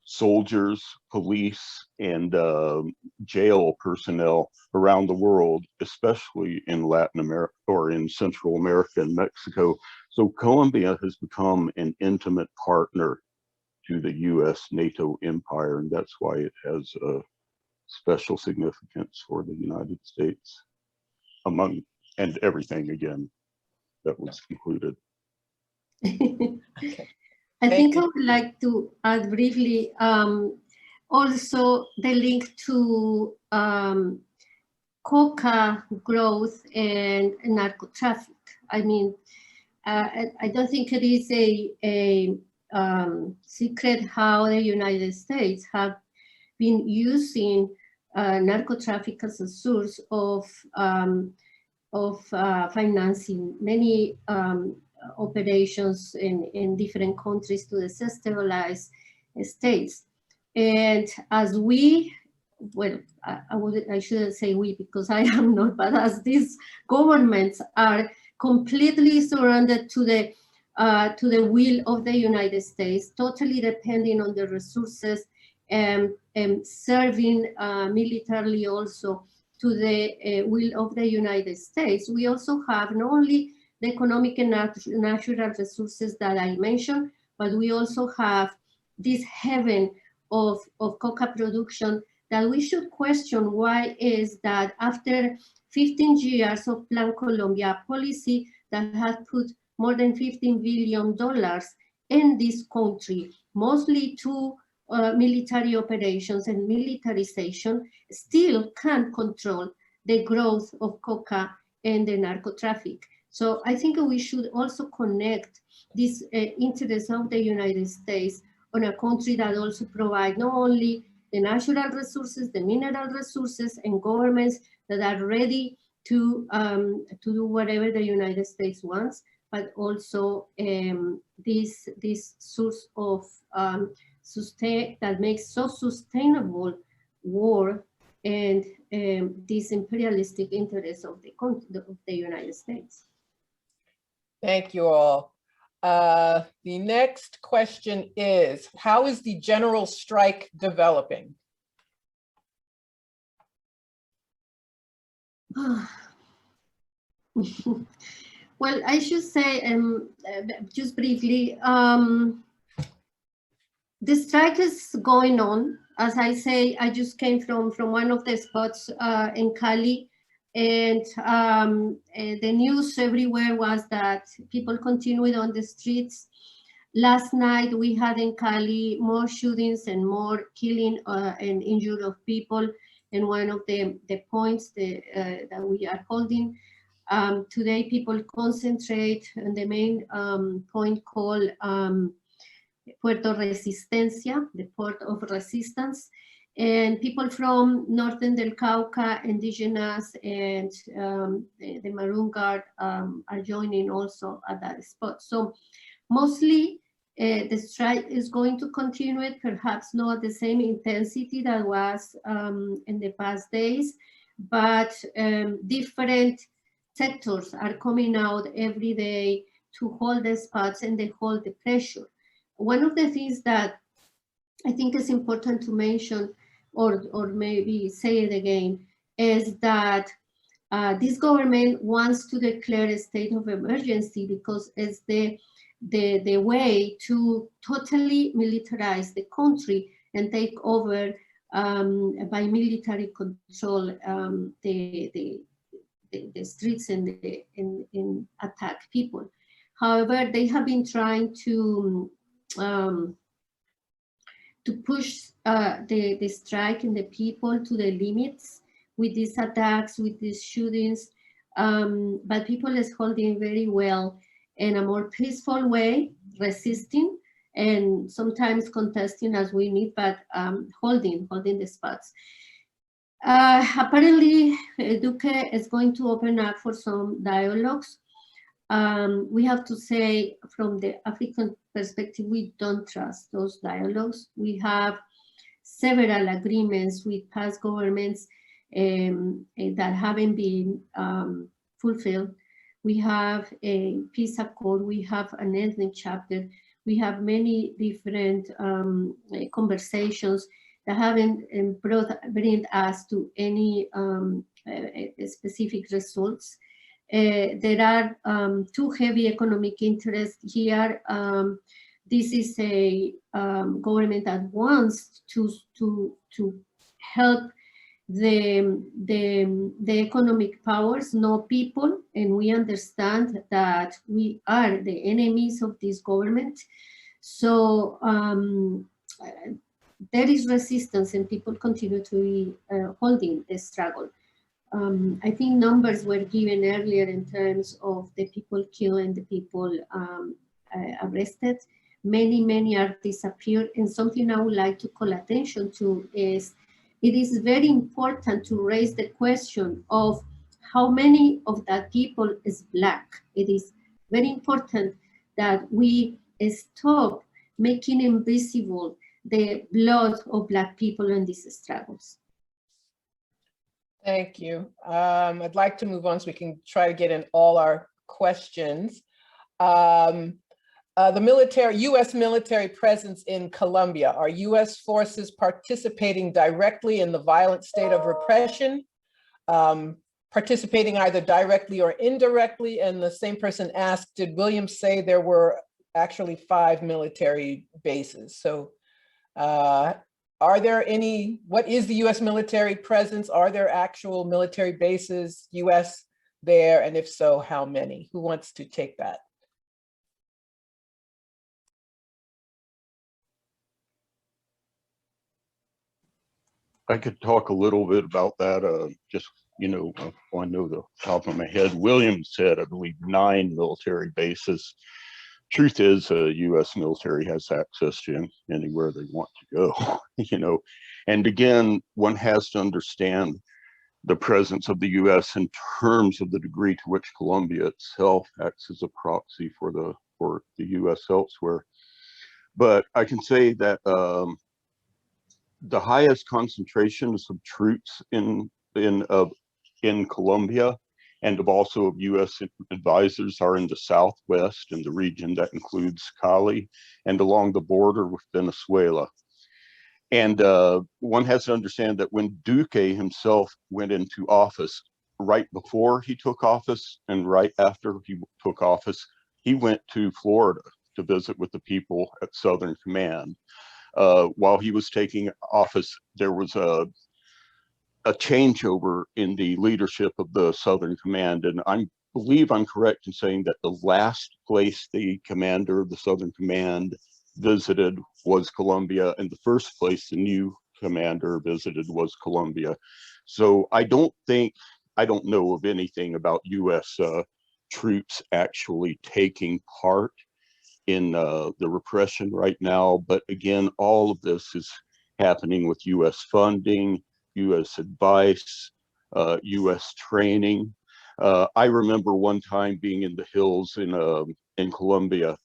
soldiers, police, and jail personnel around the world, especially in Latin America or in Central America and Mexico. So Colombia has become an intimate partner to the US NATO empire, and that's why it has a special significance for the United States, among and everything again that was concluded. Okay. I think you. I would like to add briefly also the link to coca growth and narco traffic. I mean, I don't think it is a secret how the United States have been using narco traffic as a source of financing many operations in different countries to destabilize states. And as we, well, I shouldn't say we because I am not, but as these governments are completely surrendered to the will of the United States, totally depending on the resources and serving militarily also to the will of the United States. We also have not only the economic and natural resources that I mentioned, but we also have this heaven of coca production that we should question why is that after 15 years of Plan Colombia policy that has put more than $15 billion in this country, mostly to military operations and militarization, still can't control the growth of coca and the narco traffic. So I think we should also connect this interest of the United States on a country that also provides not only the natural resources, the mineral resources, and governments that are ready to do whatever the United States wants, but also this source of that makes so sustainable war and this imperialistic interest of the United States. Thank you all. The next question is, how is the general strike developing? Well, I should say, just briefly, the strike is going on. As I say, I just came from one of the spots in Cali, and the news everywhere was that people continued on the streets. Last night we had in Cali more shootings and more killing and injury of people. And one of the points that we are holding today, people concentrate on the main point called Puerto Resistencia, the port of resistance, and people from northern del Cauca, indigenous, and the Maroon Guard are joining also at that spot. So mostly the strike is going to continue, perhaps not the same intensity that was in the past days, but different sectors are coming out every day to hold the spots and they hold the pressure. One of the things that I think is important to mention, or maybe say it again, is that this government wants to declare a state of emergency because it's the way to totally militarize the country and take over by military control the streets and attack people. However, they have been trying to push the strike and the people to the limits with these attacks, with these shootings, but people is holding very well in a more peaceful way, resisting and sometimes contesting as we need, but holding the spots. Apparently, Duque is going to open up for some dialogues. We have to say, from the African perspective, we don't trust those dialogues. We have several agreements with past governments that haven't been fulfilled. We have a peace accord, we have an ethnic chapter, we have many different conversations that haven't bring us to any specific results. There are too heavy economic interests here. This is a government that wants to help the economic powers, no people, and we understand that we are the enemies of this government. So there is resistance and people continue to be holding the struggle. I think numbers were given earlier in terms of the people killed and the people arrested. Many are disappeared, and something I would like to call attention to is it is very important to raise the question of how many of that people is Black. It is very important that we stop making invisible the blood of Black people in these struggles. Thank you. I'd like to move on so we can try to get in all our questions. The U.S. military presence in Colombia, are U.S. forces participating directly in the violent state of repression, participating either directly or indirectly? And the same person asked, did Williams say there were actually 5 military bases? So are there any, what is the U.S. military presence? Are there actual military bases, U.S. there? And if so, how many? Who wants to take that? I could talk a little bit about that. Just, I know the top of my head. Williams said, I believe, 9 military bases. Truth is, U.S. military has access to anywhere they want to go, And again, one has to understand the presence of the U.S. in terms of the degree to which Colombia itself acts as a proxy for the U.S. elsewhere. But I can say that the highest concentrations of troops in Colombia and also of U.S. advisors are in the southwest, in the region that includes Cali and along the border with Venezuela. And one has to understand that when Duque himself went into office, right before he took office and right after he took office, he went to Florida to visit with the people at Southern Command. While he was taking office, there was a changeover in the leadership of the Southern Command. And I believe I'm correct in saying that the last place the commander of the Southern Command visited was Colombia, and the first place the new commander visited was Colombia. So I don't know of anything about U.S. Troops actually taking part in the repression right now. But again, all of this is happening with U.S. funding, U.S. advice, U.S. training. I remember one time being in the hills in Colombia,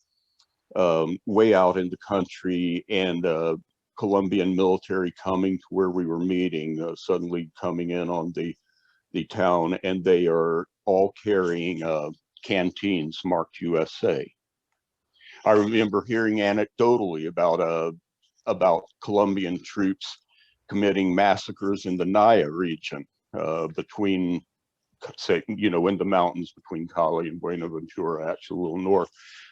way out in the country, and Colombian military coming to where we were meeting, suddenly coming in on the town, and they are all carrying canteens marked USA. I remember hearing anecdotally about Colombian troops committing massacres in the Naya region between say, you know, in the mountains between Cali and Buenaventura, actually a little north,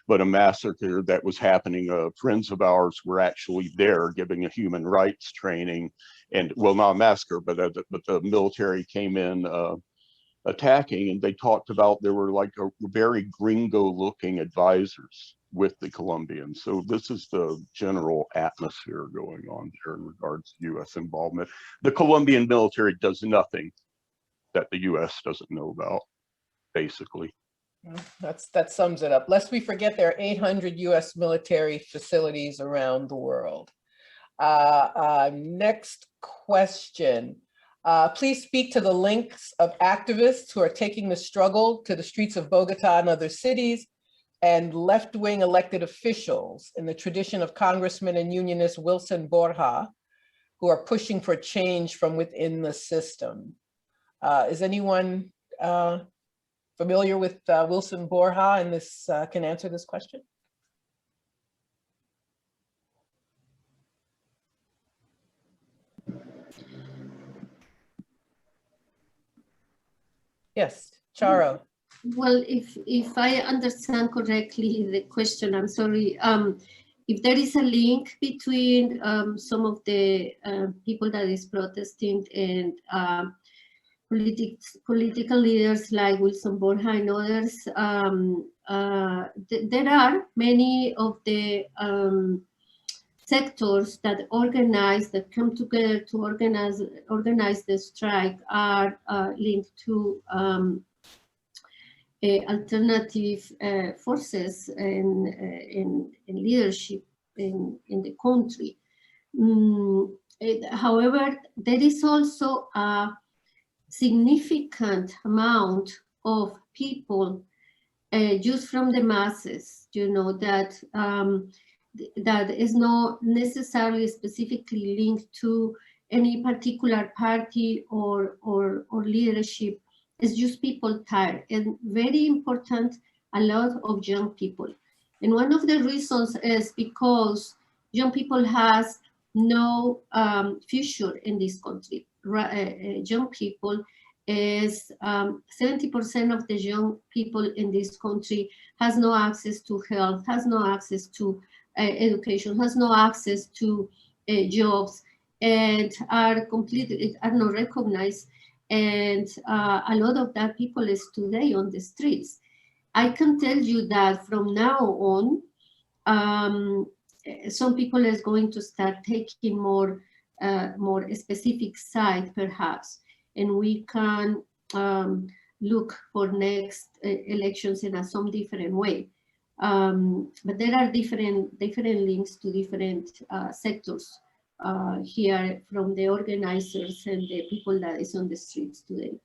but a massacre that was happening. Friends of ours were actually there giving a human rights training, and well, not a massacre, but the military came in attacking, and they talked about there were like a very gringo looking advisors with the Colombians. So this is the general atmosphere going on there in regards to US involvement. The Colombian military does nothing that the US doesn't know about, basically. That sums it up. Lest we forget, there are 800 US military facilities around the world. Next question. Please speak to the links of activists who are taking the struggle to the streets of Bogota and other cities, and left-wing elected officials in the tradition of Congressman and Unionist Wilson Borja, who are pushing for change from within the system. Is anyone familiar with Wilson Borja and this can answer this question? Yes, Charo. Well, if I understand correctly the question, I'm sorry. If there is a link between some of the people that is protesting and political leaders like Wilson Borja and others, there are many of the sectors that come together to organize the strike are linked to alternative forces and leadership in the country. However, there is also a significant amount of people just from the masses, you know, that that is not necessarily specifically linked to any particular party or leadership. It's just people tired, and very important, a lot of young people. And one of the reasons is because young people has no future in this country. Young people is 70% of the young people in this country has no access to health, has no access to education, has no access to jobs, and are not recognized. And a lot of that people is today on the streets. I can tell you that from now on, some people is going to start taking more specific side, perhaps, and we can look for next elections in some different way. But there are different links to different sectors here from the organizers and the people that is on the streets today.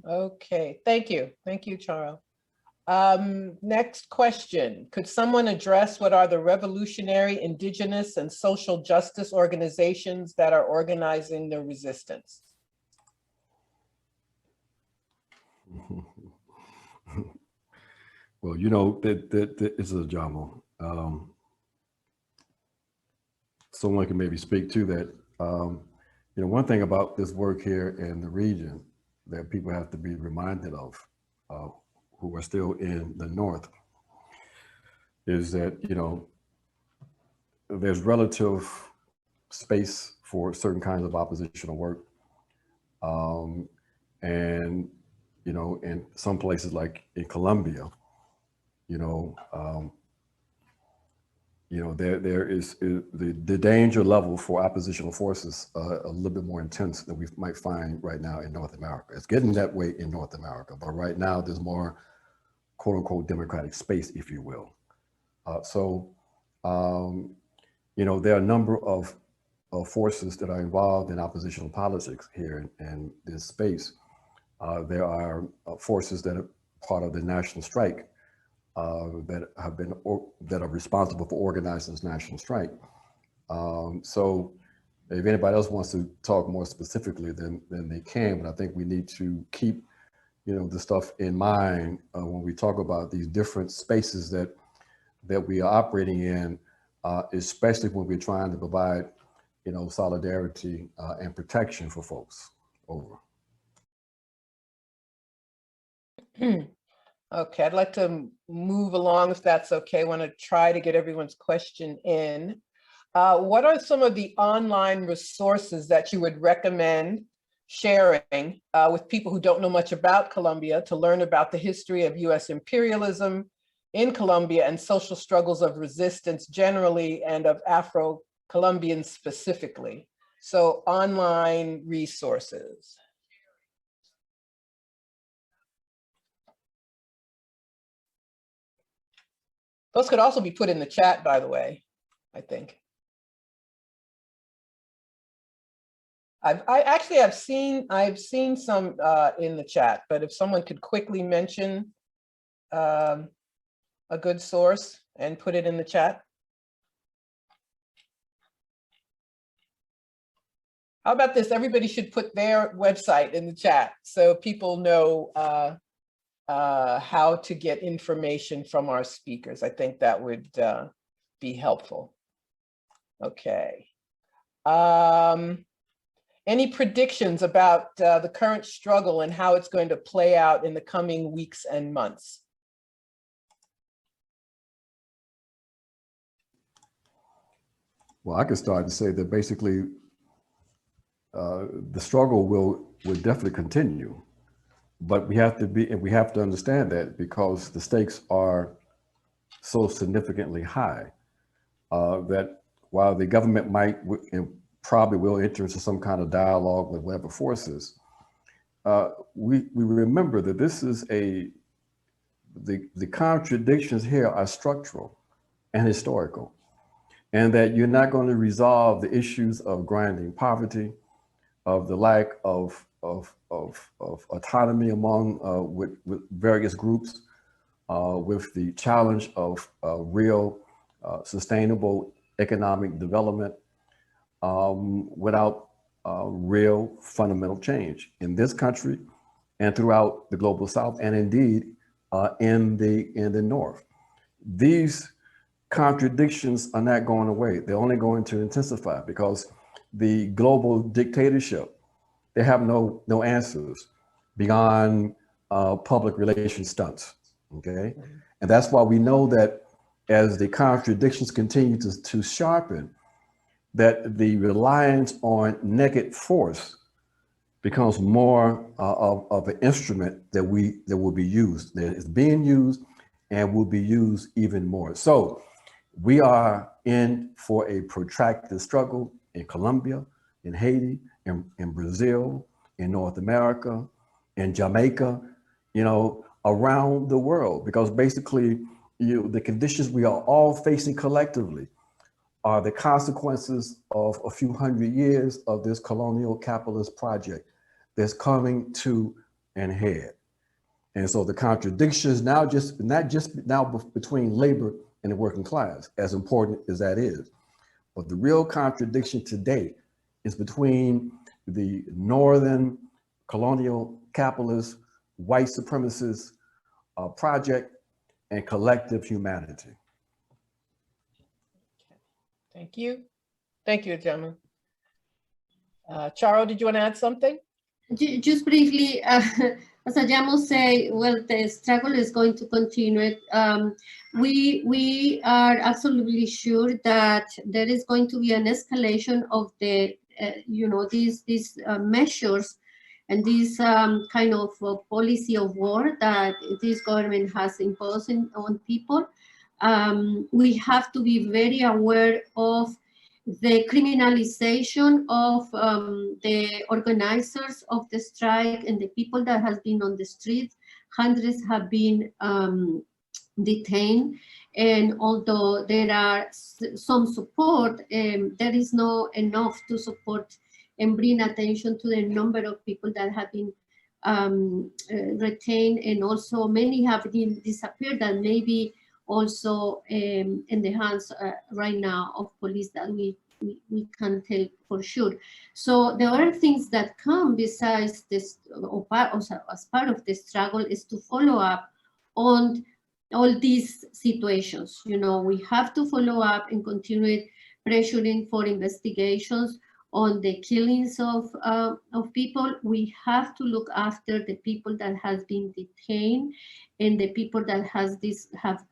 Okay, thank you, Charo. Next question. Could someone address what are the revolutionary, indigenous, and social justice organizations that are organizing the resistance? Well, you know, that is a drama. Someone can maybe speak to that. You know, one thing about this work here in the region that people have to be reminded of, who are still in the North, is that, you know, there's relative space for certain kinds of oppositional work. And, you know, in some places like in Colombia, you know, there is the danger level for oppositional forces a little bit more intense than we might find right now in North America. It's getting that way in North America, but right now there's more quote unquote democratic space, if you will. You know, there are a number of forces that are involved in oppositional politics here in this space. There are forces that are part of the national strike that are responsible for organizing this national strike. So if anybody else wants to talk more specifically, then they can, but I think we need to keep, you know, the stuff in mind when we talk about these different spaces that we are operating in, especially when we're trying to provide, you know, solidarity and protection for folks. Over. Okay, I'd like to move along if that's okay. I want to try to get everyone's question in. What are some of the online resources that you would recommend sharing with people who don't know much about Colombia to learn about the history of US imperialism in Colombia and social struggles of resistance generally and of Afro-Colombians specifically? So online resources. Those could also be put in the chat, by the way, I think. I've seen some in the chat, but if someone could quickly mention a good source and put it in the chat. How about this? Everybody should put their website in the chat so people know how to get information from our speakers. I think that would be helpful. Okay. Any predictions about the current struggle and how it's going to play out in the coming weeks and months? Well, I could start to say that basically the struggle will definitely continue, but we have to understand that because the stakes are so significantly high that while the government might and probably will enter into some kind of dialogue with whatever forces, we remember that this is the contradictions here are structural and historical, and that you're not going to resolve the issues of grinding poverty, of the lack of autonomy among with various groups, with the challenge of real sustainable economic development without real fundamental change in this country and throughout the global South, and indeed in the North. These contradictions are not going away. They're only going to intensify because the global dictatorship, they have no answers beyond public relations stunts, okay? And that's why we know that as the contradictions continue to sharpen, that the reliance on naked force becomes more of an instrument that will be used, that is being used and will be used even more. So we are in for a protracted struggle in Colombia, in Haiti, in Brazil, in North America, in Jamaica, you know, around the world, because basically the conditions we are all facing collectively are the consequences of a few hundred years of this colonial capitalist project that's coming to an head. And so the contradictions not just between labor and the working class, as important as that is, but the real contradiction today is between the northern colonial capitalist, white supremacist project and collective humanity. Thank you. Thank you, gentlemen. Charo, did you want to add something? Just briefly, as Ayamo say, well, the struggle is going to continue. We are absolutely sure that there is going to be an escalation of the, these measures and this kind of policy of war that this government has imposed on people. We have to be very aware of the criminalization of the organizers of the strike and the people that has been on the streets. Hundreds have been detained, and although there are some support, there is not enough to support and bring attention to the number of people that have been retained, and also many have been disappeared that maybe also in the hands right now of police that we can't tell for sure. So the other things that come besides this, as part of the struggle, is to follow up on all these situations. You know, we have to follow up and continue pressuring for investigations on the killings of people. We have to look after the people that has been detained and the people that have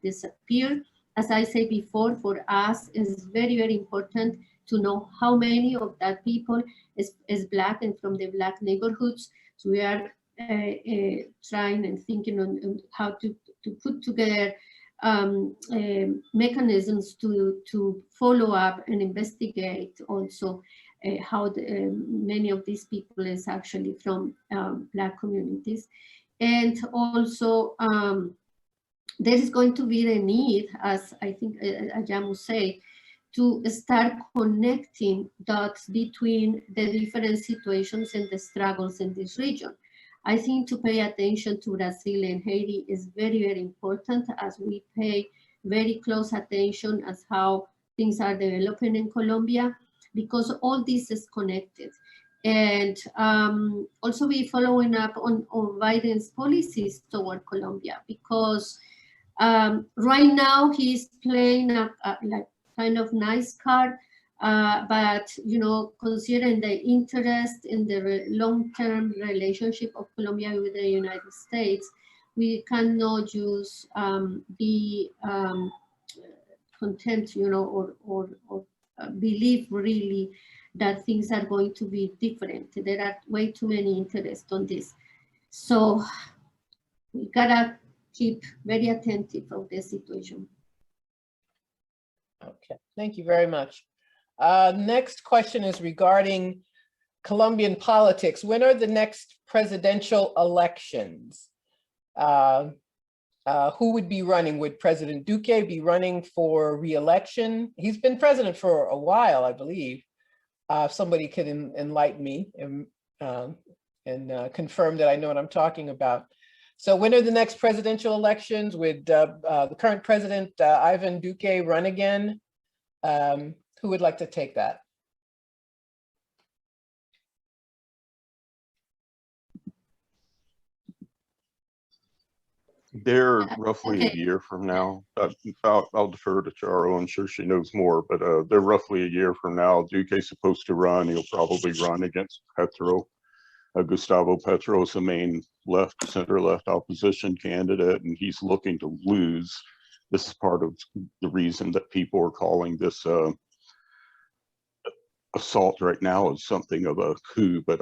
disappeared. As I said before, for us, it's very, very important to know how many of that people is Black and from the Black neighborhoods. So we are trying and thinking on how to put together mechanisms to follow up and investigate also how many of these people is actually from Black communities. And also there is going to be the need, as I think Ayamu said, to start connecting dots between the different situations and the struggles in this region. I think to pay attention to Brazil and Haiti is very, very important, as we pay very close attention as how things are developing in Colombia, because all this is connected. And also be following up on Biden's policies toward Colombia, because right now he's playing like kind of nice card, but considering the interest in the long-term relationship of Colombia with the United States, we cannot just be content, or believe really that things are going to be different. There are way too many interests on this, so we gotta keep very attentive of the situation. Okay, thank you very much. Next question is regarding Colombian politics. When are the next presidential elections? Who would be running? Would President Duque be running for re-election? He's been president for a while, I believe. Somebody could enlighten me and confirm that I know what I'm talking about. So when are the next presidential elections? Would the current president, Ivan Duque, run again? Who would like to take that? They're roughly a year from now. I'll defer to Charo. I'm sure she knows more, but they're roughly a year from now. Duque's supposed to run. He'll probably run against Petro. Gustavo Petro is the main center-left opposition candidate, and he's looking to lose. This is part of the reason that people are calling this assault right now as something of a coup, but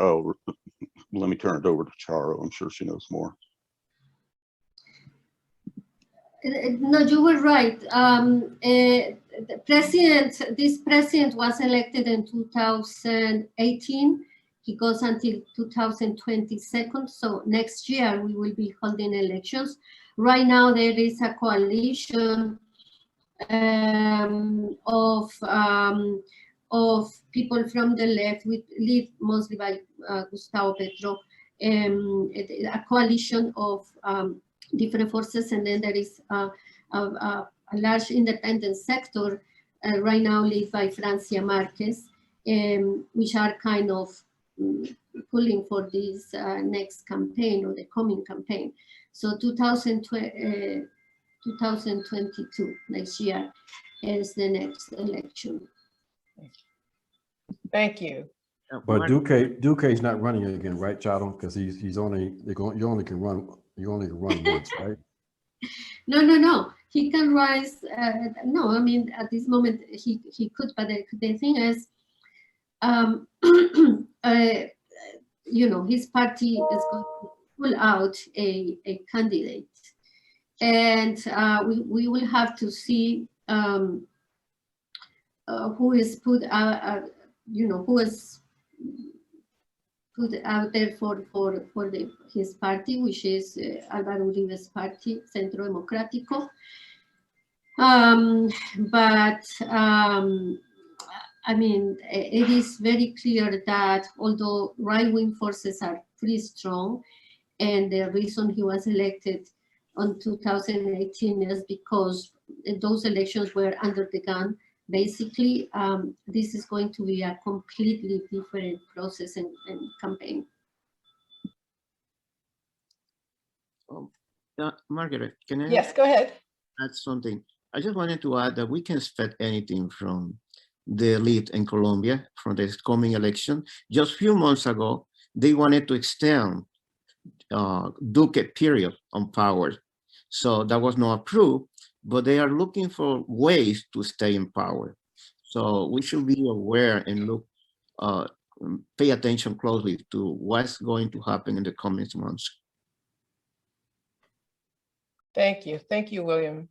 let me turn it over to Charo. I'm sure she knows more. No, you were right. This president was elected in 2018. He goes until 2022. So next year we will be holding elections. Right now there is a coalition of people from the left, led mostly by Gustavo Petro, a coalition of different forces, and then there is a large independent sector right now led by Francia Marquez, which are kind of pulling for this next campaign or the coming campaign. So 2022, next year, is the next election. Thank you. But Duque is not running again, right, Charo? Because you only can run once, right? No. He can rise. No, I mean at this moment he could, but the thing is, his party is going to pull out a candidate, and we will have to see who is put who is put out there for his party, which is Álvaro Uribe's party, Centro Democrático. I mean, it is very clear that although right-wing forces are pretty strong, and the reason he was elected on 2018 is because those elections were under the gun. Basically, this is going to be a completely different process and campaign. Margaret, can I? Yes, go ahead. Add something? I just wanted to add that we can expect anything from the elite in Colombia for this coming election. Just a few months ago, they wanted to extend Duque period on power. So that was not approved, but they are looking for ways to stay in power. So we should be aware and look, pay attention closely to what's going to happen in the coming months. Thank you, William.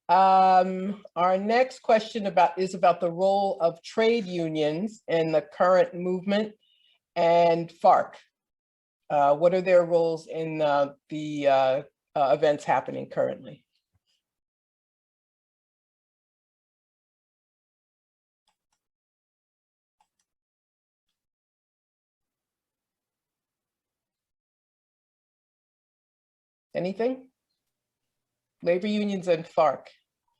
Our next question is about the role of trade unions in the current movement and FARC. What are their roles in the events happening currently? Anything? Labor unions and FARC.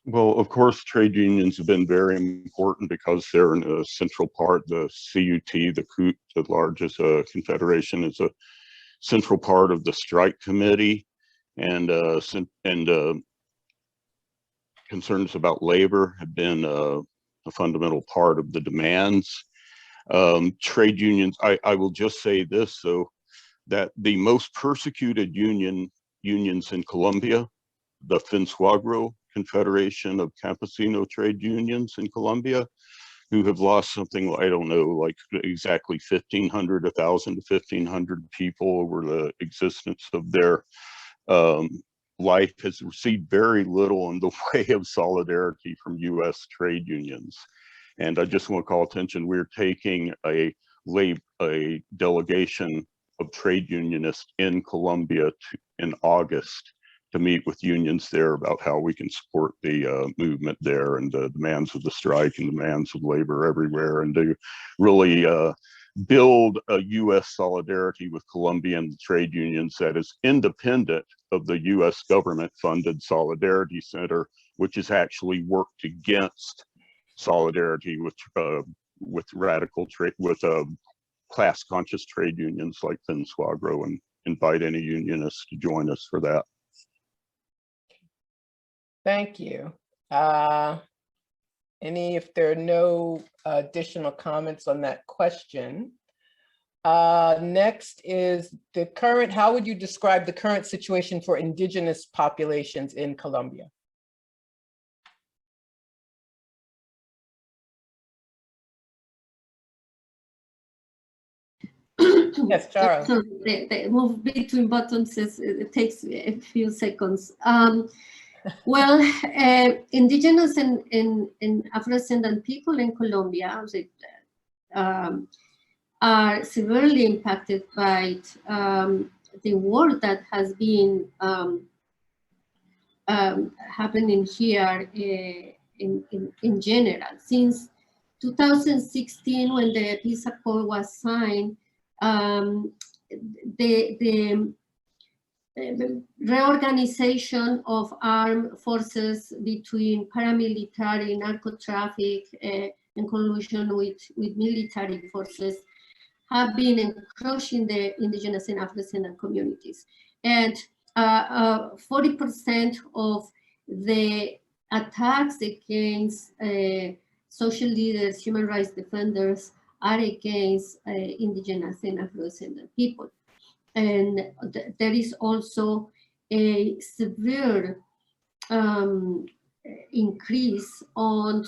Well, of course, trade unions have been very important because they're in a central part. The CUT, the CUT, the largest confederation, is a central part of the strike committee, and concerns about labor have been a fundamental part of the demands. Trade unions, I will just say this, though, that the most persecuted unions in Colombia, the FINSUAGRO, Confederation of Campesino Trade Unions in Colombia, who have lost something, I don't know, like exactly 1,500, 1,000 to 1,500 people over the existence of their life, has received very little in the way of solidarity from U.S. trade unions. And I just want to call attention, we're taking a delegation of trade unionists in Colombia in August to meet with unions there about how we can support the movement there and the demands of the strike and demands of labor everywhere, and to really build a U.S. solidarity with Colombian trade unions that is independent of the U.S. government-funded Solidarity Center, which has actually worked against solidarity with radical trade, with class-conscious trade unions like FINSUAGRO, and invite any unionists to join us for that. Thank you. If there are no additional comments on that question, next is the current, how would you describe the current situation for indigenous populations in Colombia? Yes, Charo. So the move between buttons it takes a few seconds. Well, indigenous and Afro-descendant people in Colombia are severely impacted by the war that has been happening here in general. Since 2016, when the peace accord was signed, the reorganization of armed forces between paramilitary, narco-traffic, in collusion with military forces have been encroaching the indigenous and Afro-descendant communities. And 40% of the attacks against social leaders, human rights defenders, are against indigenous and Afro-descendant people. And there is also a severe increase on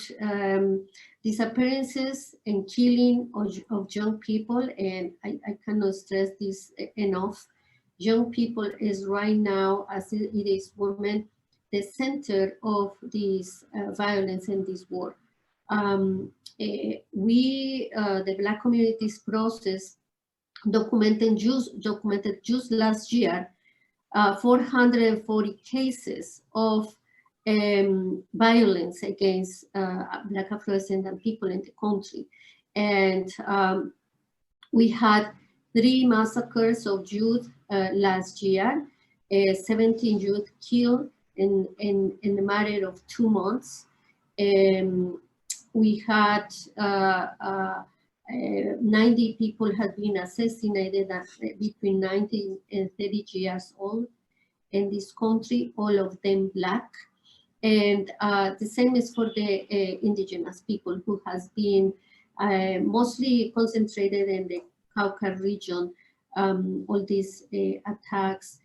disappearances and killing of young people. And I cannot stress this enough. Young people is right now, as it is women, the center of this violence and this war. The Black Communities Process documented just last year 440 cases of violence against Black Afro-descendant people in the country. And we had 3 massacres of youth last year, 17 youth killed in a matter of 2 months. We had 90 people had been assassinated between 19 and 30 years old in this country, all of them Black. And the same is for the indigenous people who has been mostly concentrated in the Cauca region, all these attacks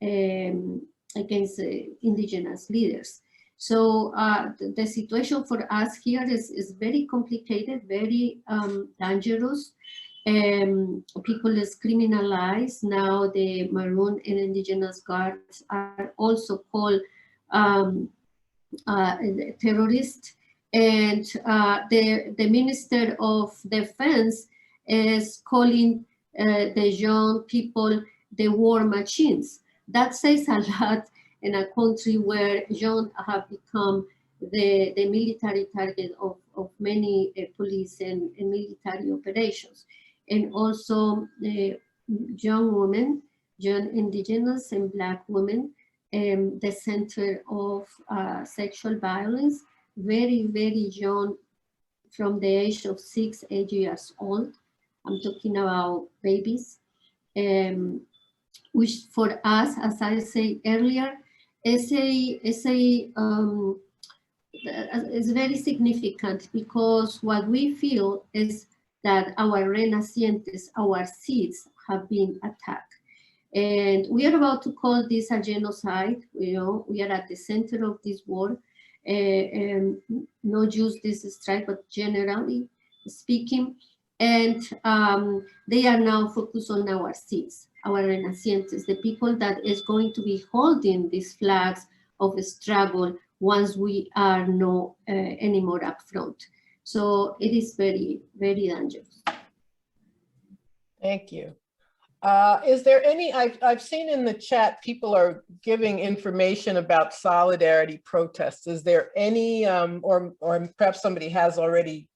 against indigenous leaders. So the situation for us here is very complicated, very dangerous. People is criminalized. Now the Maroon and Indigenous Guards are also called terrorists. And the Minister of Defense is calling the young people the war machines. That says a lot in a country where young have become the military target of many police and military operations. And also young women, young indigenous and Black women, the center of sexual violence, very, very young, from the age of 6, 8 years old. I'm talking about babies, which for us, as I said earlier, is very significant, because what we feel is that our renacientes, our seeds, have been attacked. And we are about to call this a genocide. You know, we are at the center of this war. And not just this strike, but generally speaking. And they are now focused on our seeds, our renacientes, the people that is going to be holding these flags of struggle once we are no anymore up front. So it is very, very dangerous. Thank you. Is there any, I've seen in the chat, people are giving information about solidarity protests. Is there any, or perhaps somebody has already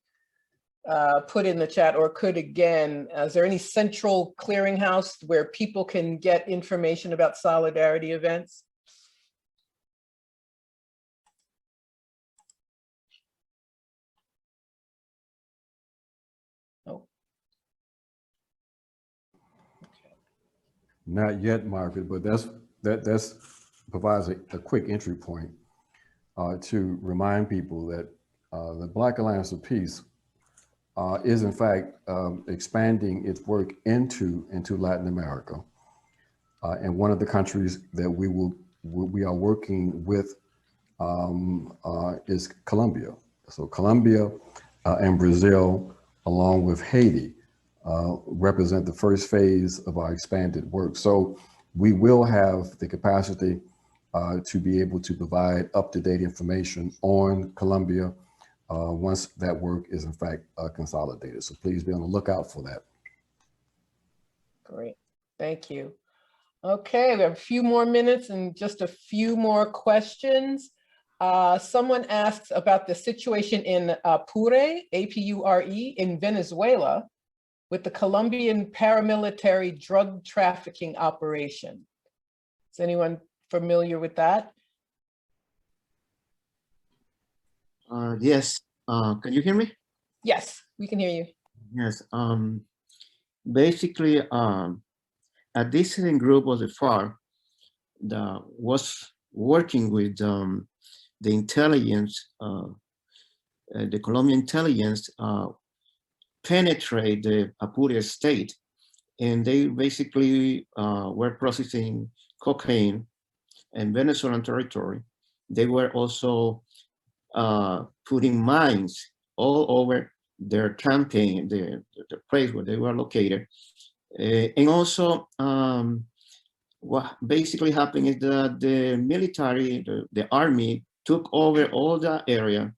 put in the chat or could again, is there any central clearinghouse where people can get information about solidarity events? Not yet, Margaret, but that provides a quick entry point to remind people that the Black Alliance of Peace is in fact expanding its work into Latin America, and one of the countries that we are working with is Colombia. So Colombia and Brazil, along with Haiti, represent the first phase of our expanded work. So we will have the capacity to be able to provide up-to-date information on Colombia once that work is in fact consolidated. So please be on the lookout for that. Great, thank you. Okay, we have a few more minutes and just a few more questions. Someone asks about the situation in Apure, A-P-U-R-E, in Venezuela, with the Colombian paramilitary drug trafficking operation. Is anyone familiar with that? Yes. Can you hear me? Yes, we can hear you. Yes. Basically, a dissident group of the FARC that was working with the intelligence, the Colombian intelligence, penetrate the Apure state, and they basically were processing cocaine in Venezuelan territory. They were also putting mines all over their campaign, the place where they were located. And also, what basically happened is that the military, the army, took over all the area,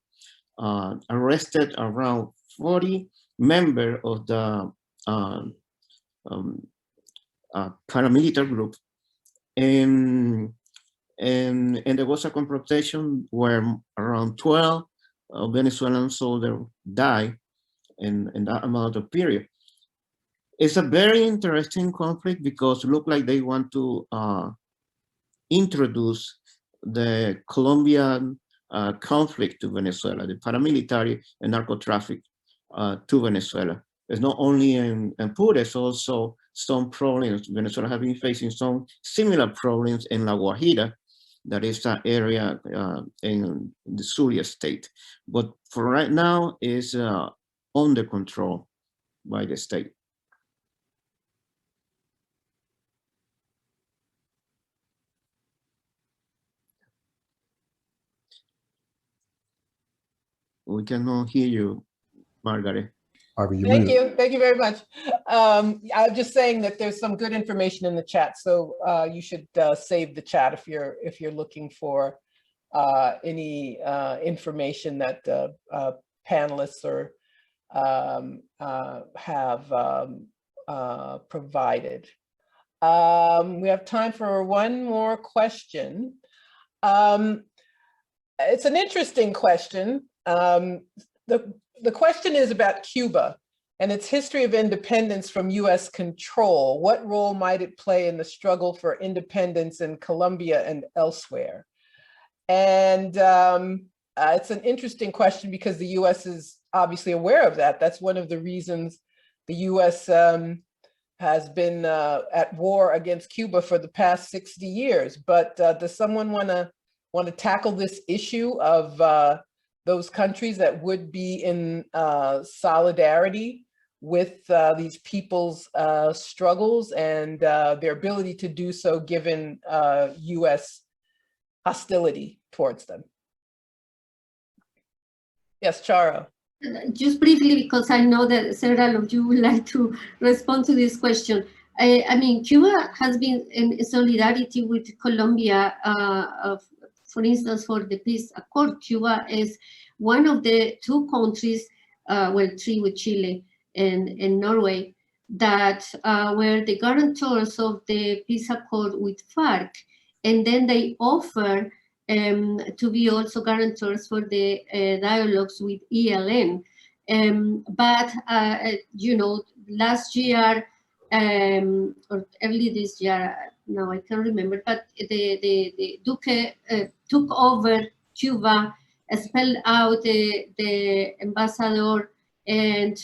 arrested around 40 members of the paramilitary group, and there was a confrontation where around 12 Venezuelan soldiers died in that amount of period. It's a very interesting conflict because it looked like they want to introduce the Colombian conflict to Venezuela, the paramilitary and narco traffic to Venezuela. It's not only in Apure, it's also some problems. Venezuela has been facing some similar problems in La Guajira, that is an area in the Zulia state. But for right now, is under control by the state. We cannot hear you, Margaret. Thank you. Thank you very much. I was just saying that there's some good information in the chat, so you should save the chat if you're looking for any information that panelists or have provided. We have time for one more question. It's an interesting question. The question is about Cuba and its history of independence from US control. What role might it play in the struggle for independence in Colombia and elsewhere? And it's an interesting question because the US is obviously aware of that. That's one of the reasons the US has been at war against Cuba for the past 60 years. But does someone want to tackle this issue of those countries that would be in solidarity with these people's struggles and their ability to do so given US hostility towards them? Yes, Charo. Just briefly, because I know that several of you would like to respond to this question. I mean, Cuba has been in solidarity with Colombia. For instance, for the peace accord, Cuba is one of the two countries, well, three with Chile and Norway, that were the guarantors of the peace accord with FARC. And then they offer to be also guarantors for the dialogues with ELN. But, you know, last year, or early this year, now I can't remember, but the Duque took over Cuba, expelled out the ambassador, and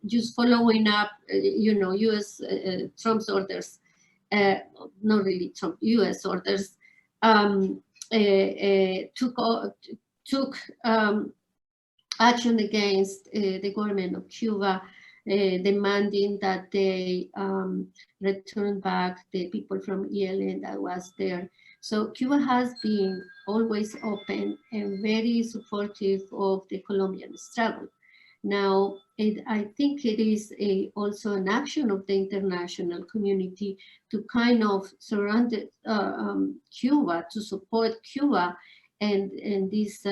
just following up, you know, US Trump's orders, not really Trump, US orders, took action against the government of Cuba, demanding that they return back the people from ELN that was there. So Cuba has been always open and very supportive of the Colombian struggle. Now, I think it is also an action of the international community to kind of surround Cuba, to support Cuba and this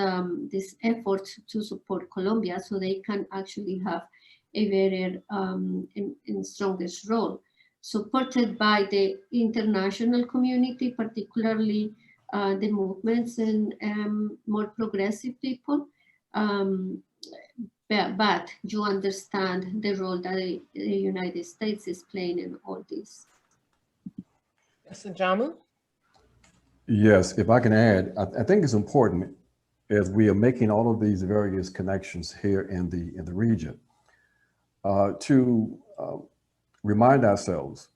effort to support Colombia so they can actually have a better and strongest role, supported by the international community, particularly the movements and more progressive people. But you understand the role that the United States is playing in all this. Yes, Jamu? Yes, if I can add, I think it's important as we are making all of these various connections here in the region to remind ourselves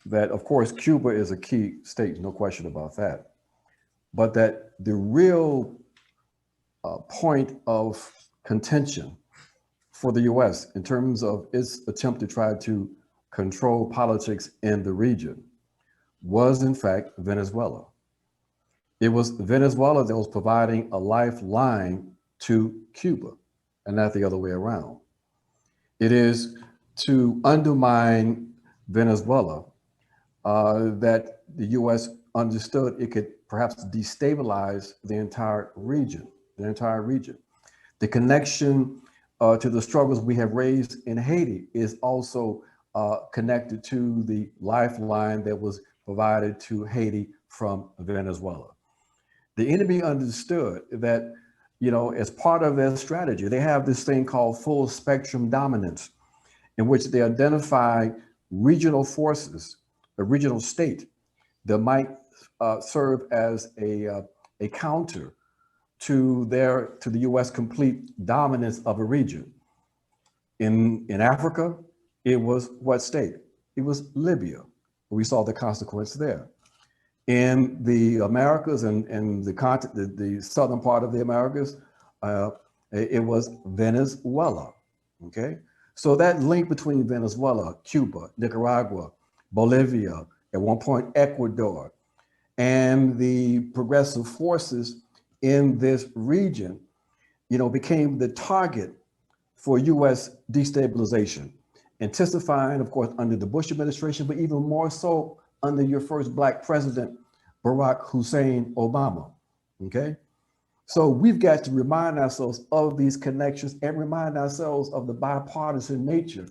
that, of course, Cuba is a key state, no question about that, but that the real point of contention for the US in terms of its attempt to try to control politics in the region was in fact Venezuela. It was Venezuela that was providing a lifeline to Cuba and not the other way around. It is to undermine Venezuela that the US understood it could perhaps destabilize the entire region. The connection to the struggles we have raised in Haiti is also connected to the lifeline that was provided to Haiti from Venezuela. The enemy understood that, you know, as part of their strategy, they have this thing called full spectrum dominance, in which they identify regional forces, a regional state that might serve as a counter to the US complete dominance of a region. In Africa, it was what state? It was Libya. We saw the consequence there. in the Americas and the southern part of the Americas, it was Venezuela, okay? So that link between Venezuela, Cuba, Nicaragua, Bolivia, at one point Ecuador, and the progressive forces in this region, became the target for US destabilization, intensifying, of course, under the Bush administration, but even more so under your first Black president, Barack Hussein Obama, okay? So we've got to remind ourselves of these connections and remind ourselves of the bipartisan nature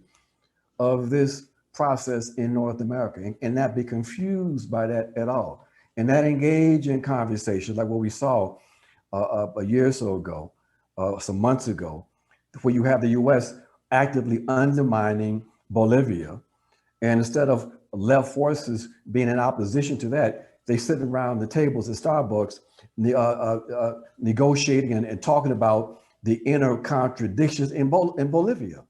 of this process in North America, and not be confused by that at all. And that engage in conversations like what we saw a year or so ago, some months ago, where you have the US actively undermining Bolivia. And instead of left forces being in opposition to that, they sit around the tables at Starbucks negotiating and talking about the inner contradictions in Bolivia.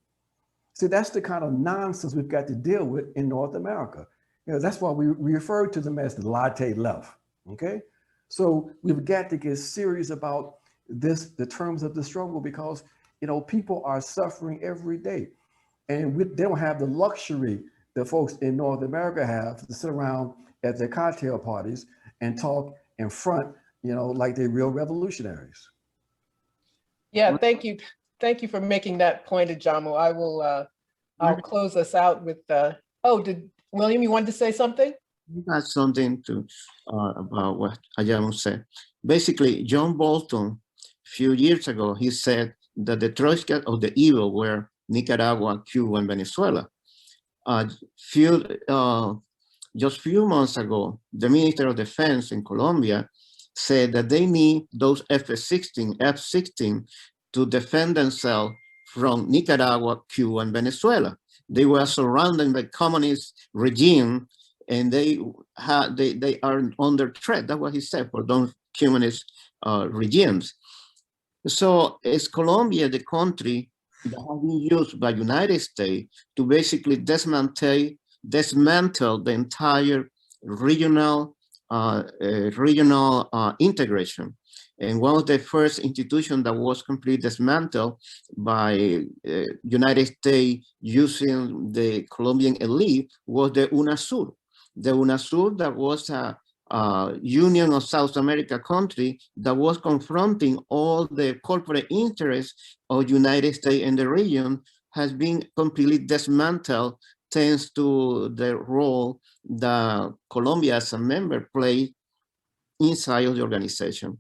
See, that's the kind of nonsense we've got to deal with in North America. That's why we refer to them as the latte left, okay? So we've got to get serious about this, the terms of the struggle, because people are suffering every day. And they don't have the luxury that folks in North America have to sit around at their cocktail parties and talk in front, like they're real revolutionaries. Yeah, thank you. Thank you for making that point, Ajamu. I will, I'll close us out with, did William, you wanted to say something? Add something to about what Ajamu said. Basically, John Bolton, a few years ago, he said that the troika of the evil were Nicaragua, Cuba, and Venezuela. Just few months ago, the Minister of Defense in Colombia said that they need those F-16 to defend themselves from Nicaragua, Cuba, and Venezuela. They were surrounded by communist regime, and they are under threat. That's what he said, for those communist regimes. So is Colombia the country that has been used by United States to basically dismantle the entire regional integration? And one of the first institutions that was completely dismantled by United States using the Colombian elite was the UNASUR. The UNASUR, that was a Union of South America country that was confronting all the corporate interests of United States in the region, has been completely dismantled thanks to the role that Colombia as a member played inside of the organization.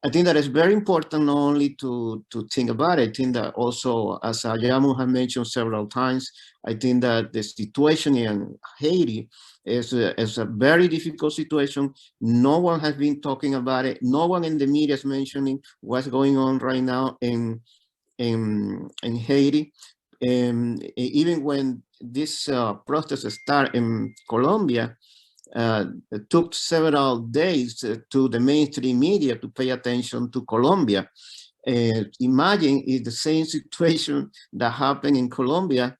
I think that it's very important not only to think about it. I think that also, as Ajamu has mentioned several times, I think that the situation in Haiti is a very difficult situation. No one has been talking about it. No one in the media is mentioning what's going on right now in Haiti. Even when this protest started in Colombia, it took several days to the mainstream media to pay attention to Colombia. Imagine if the same situation that happened in Colombia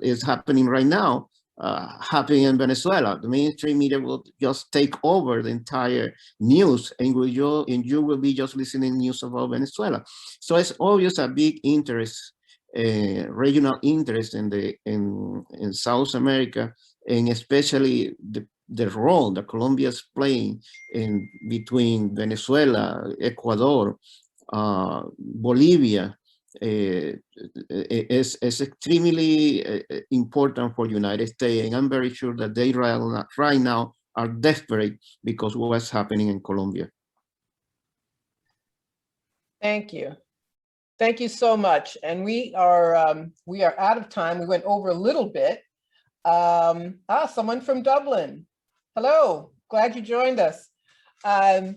is happening right now, happening in Venezuela. The mainstream media will just take over the entire news, and you will be just listening news about Venezuela. So it's always a big interest, regional interest in South America, and especially the role that Colombia is playing in between Venezuela, Ecuador, Bolivia, is extremely important for United States. And I'm very sure that they right now are desperate because of what's happening in Colombia. Thank you. Thank you so much. And we are out of time. We went over a little bit. Someone from Dublin. Hello, glad you joined us. I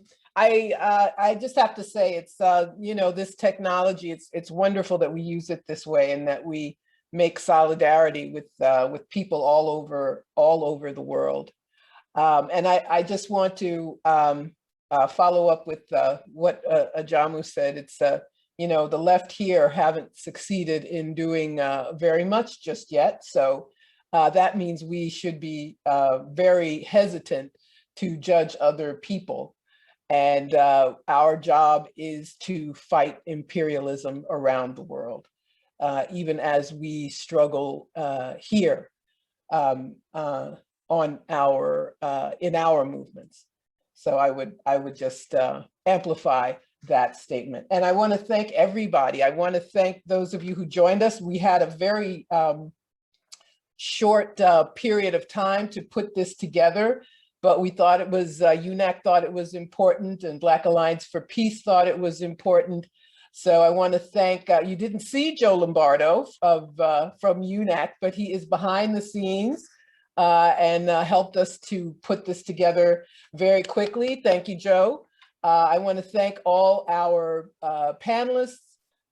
just have to say, it's this technology, it's wonderful that we use it this way, and that we make solidarity with people all over the world. And I just want to follow up with what Ajamu said. It's the left here haven't succeeded in doing very much just yet. So that means we should be very hesitant to judge other people. And our job is to fight imperialism around the world, even as we struggle here on our in our movements. So I would just amplify that statement. And I want to thank everybody. I want to thank those of you who joined us. We had a very short period of time to put this together, but we thought it was, UNAC thought it was important, and Black Alliance for Peace thought it was important. So I want to thank, you didn't see Joe Lombardo from UNAC, but he is behind the scenes and helped us to put this together very quickly. Thank you, Joe. I want to thank all our panelists,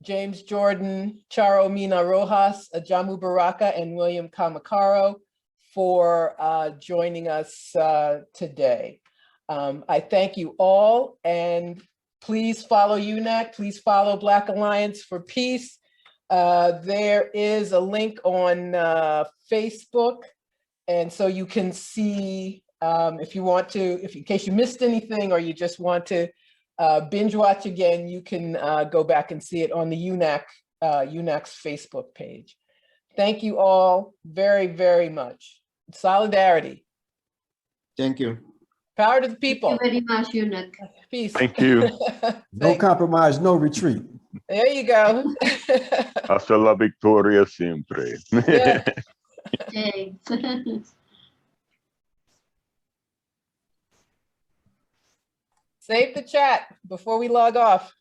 James Jordan, Charo Mina Rojas, Ajamu Baraka, and William Kamakaro, for joining us today. I thank you all, and please follow UNAC, please follow Black Alliance for Peace. There is a link on Facebook, and so you can see, if you want to, in case you missed anything or you just want to binge watch again, you can go back and see it on the UNAC's Facebook page. Thank you all very, very much. Solidarity. Thank you. Power to the people. Thank you very much, UNAC. Peace. Thank you. No compromise, no retreat. There you go. Hasta la victoria siempre. Yeah. Thanks. Save the chat before we log off.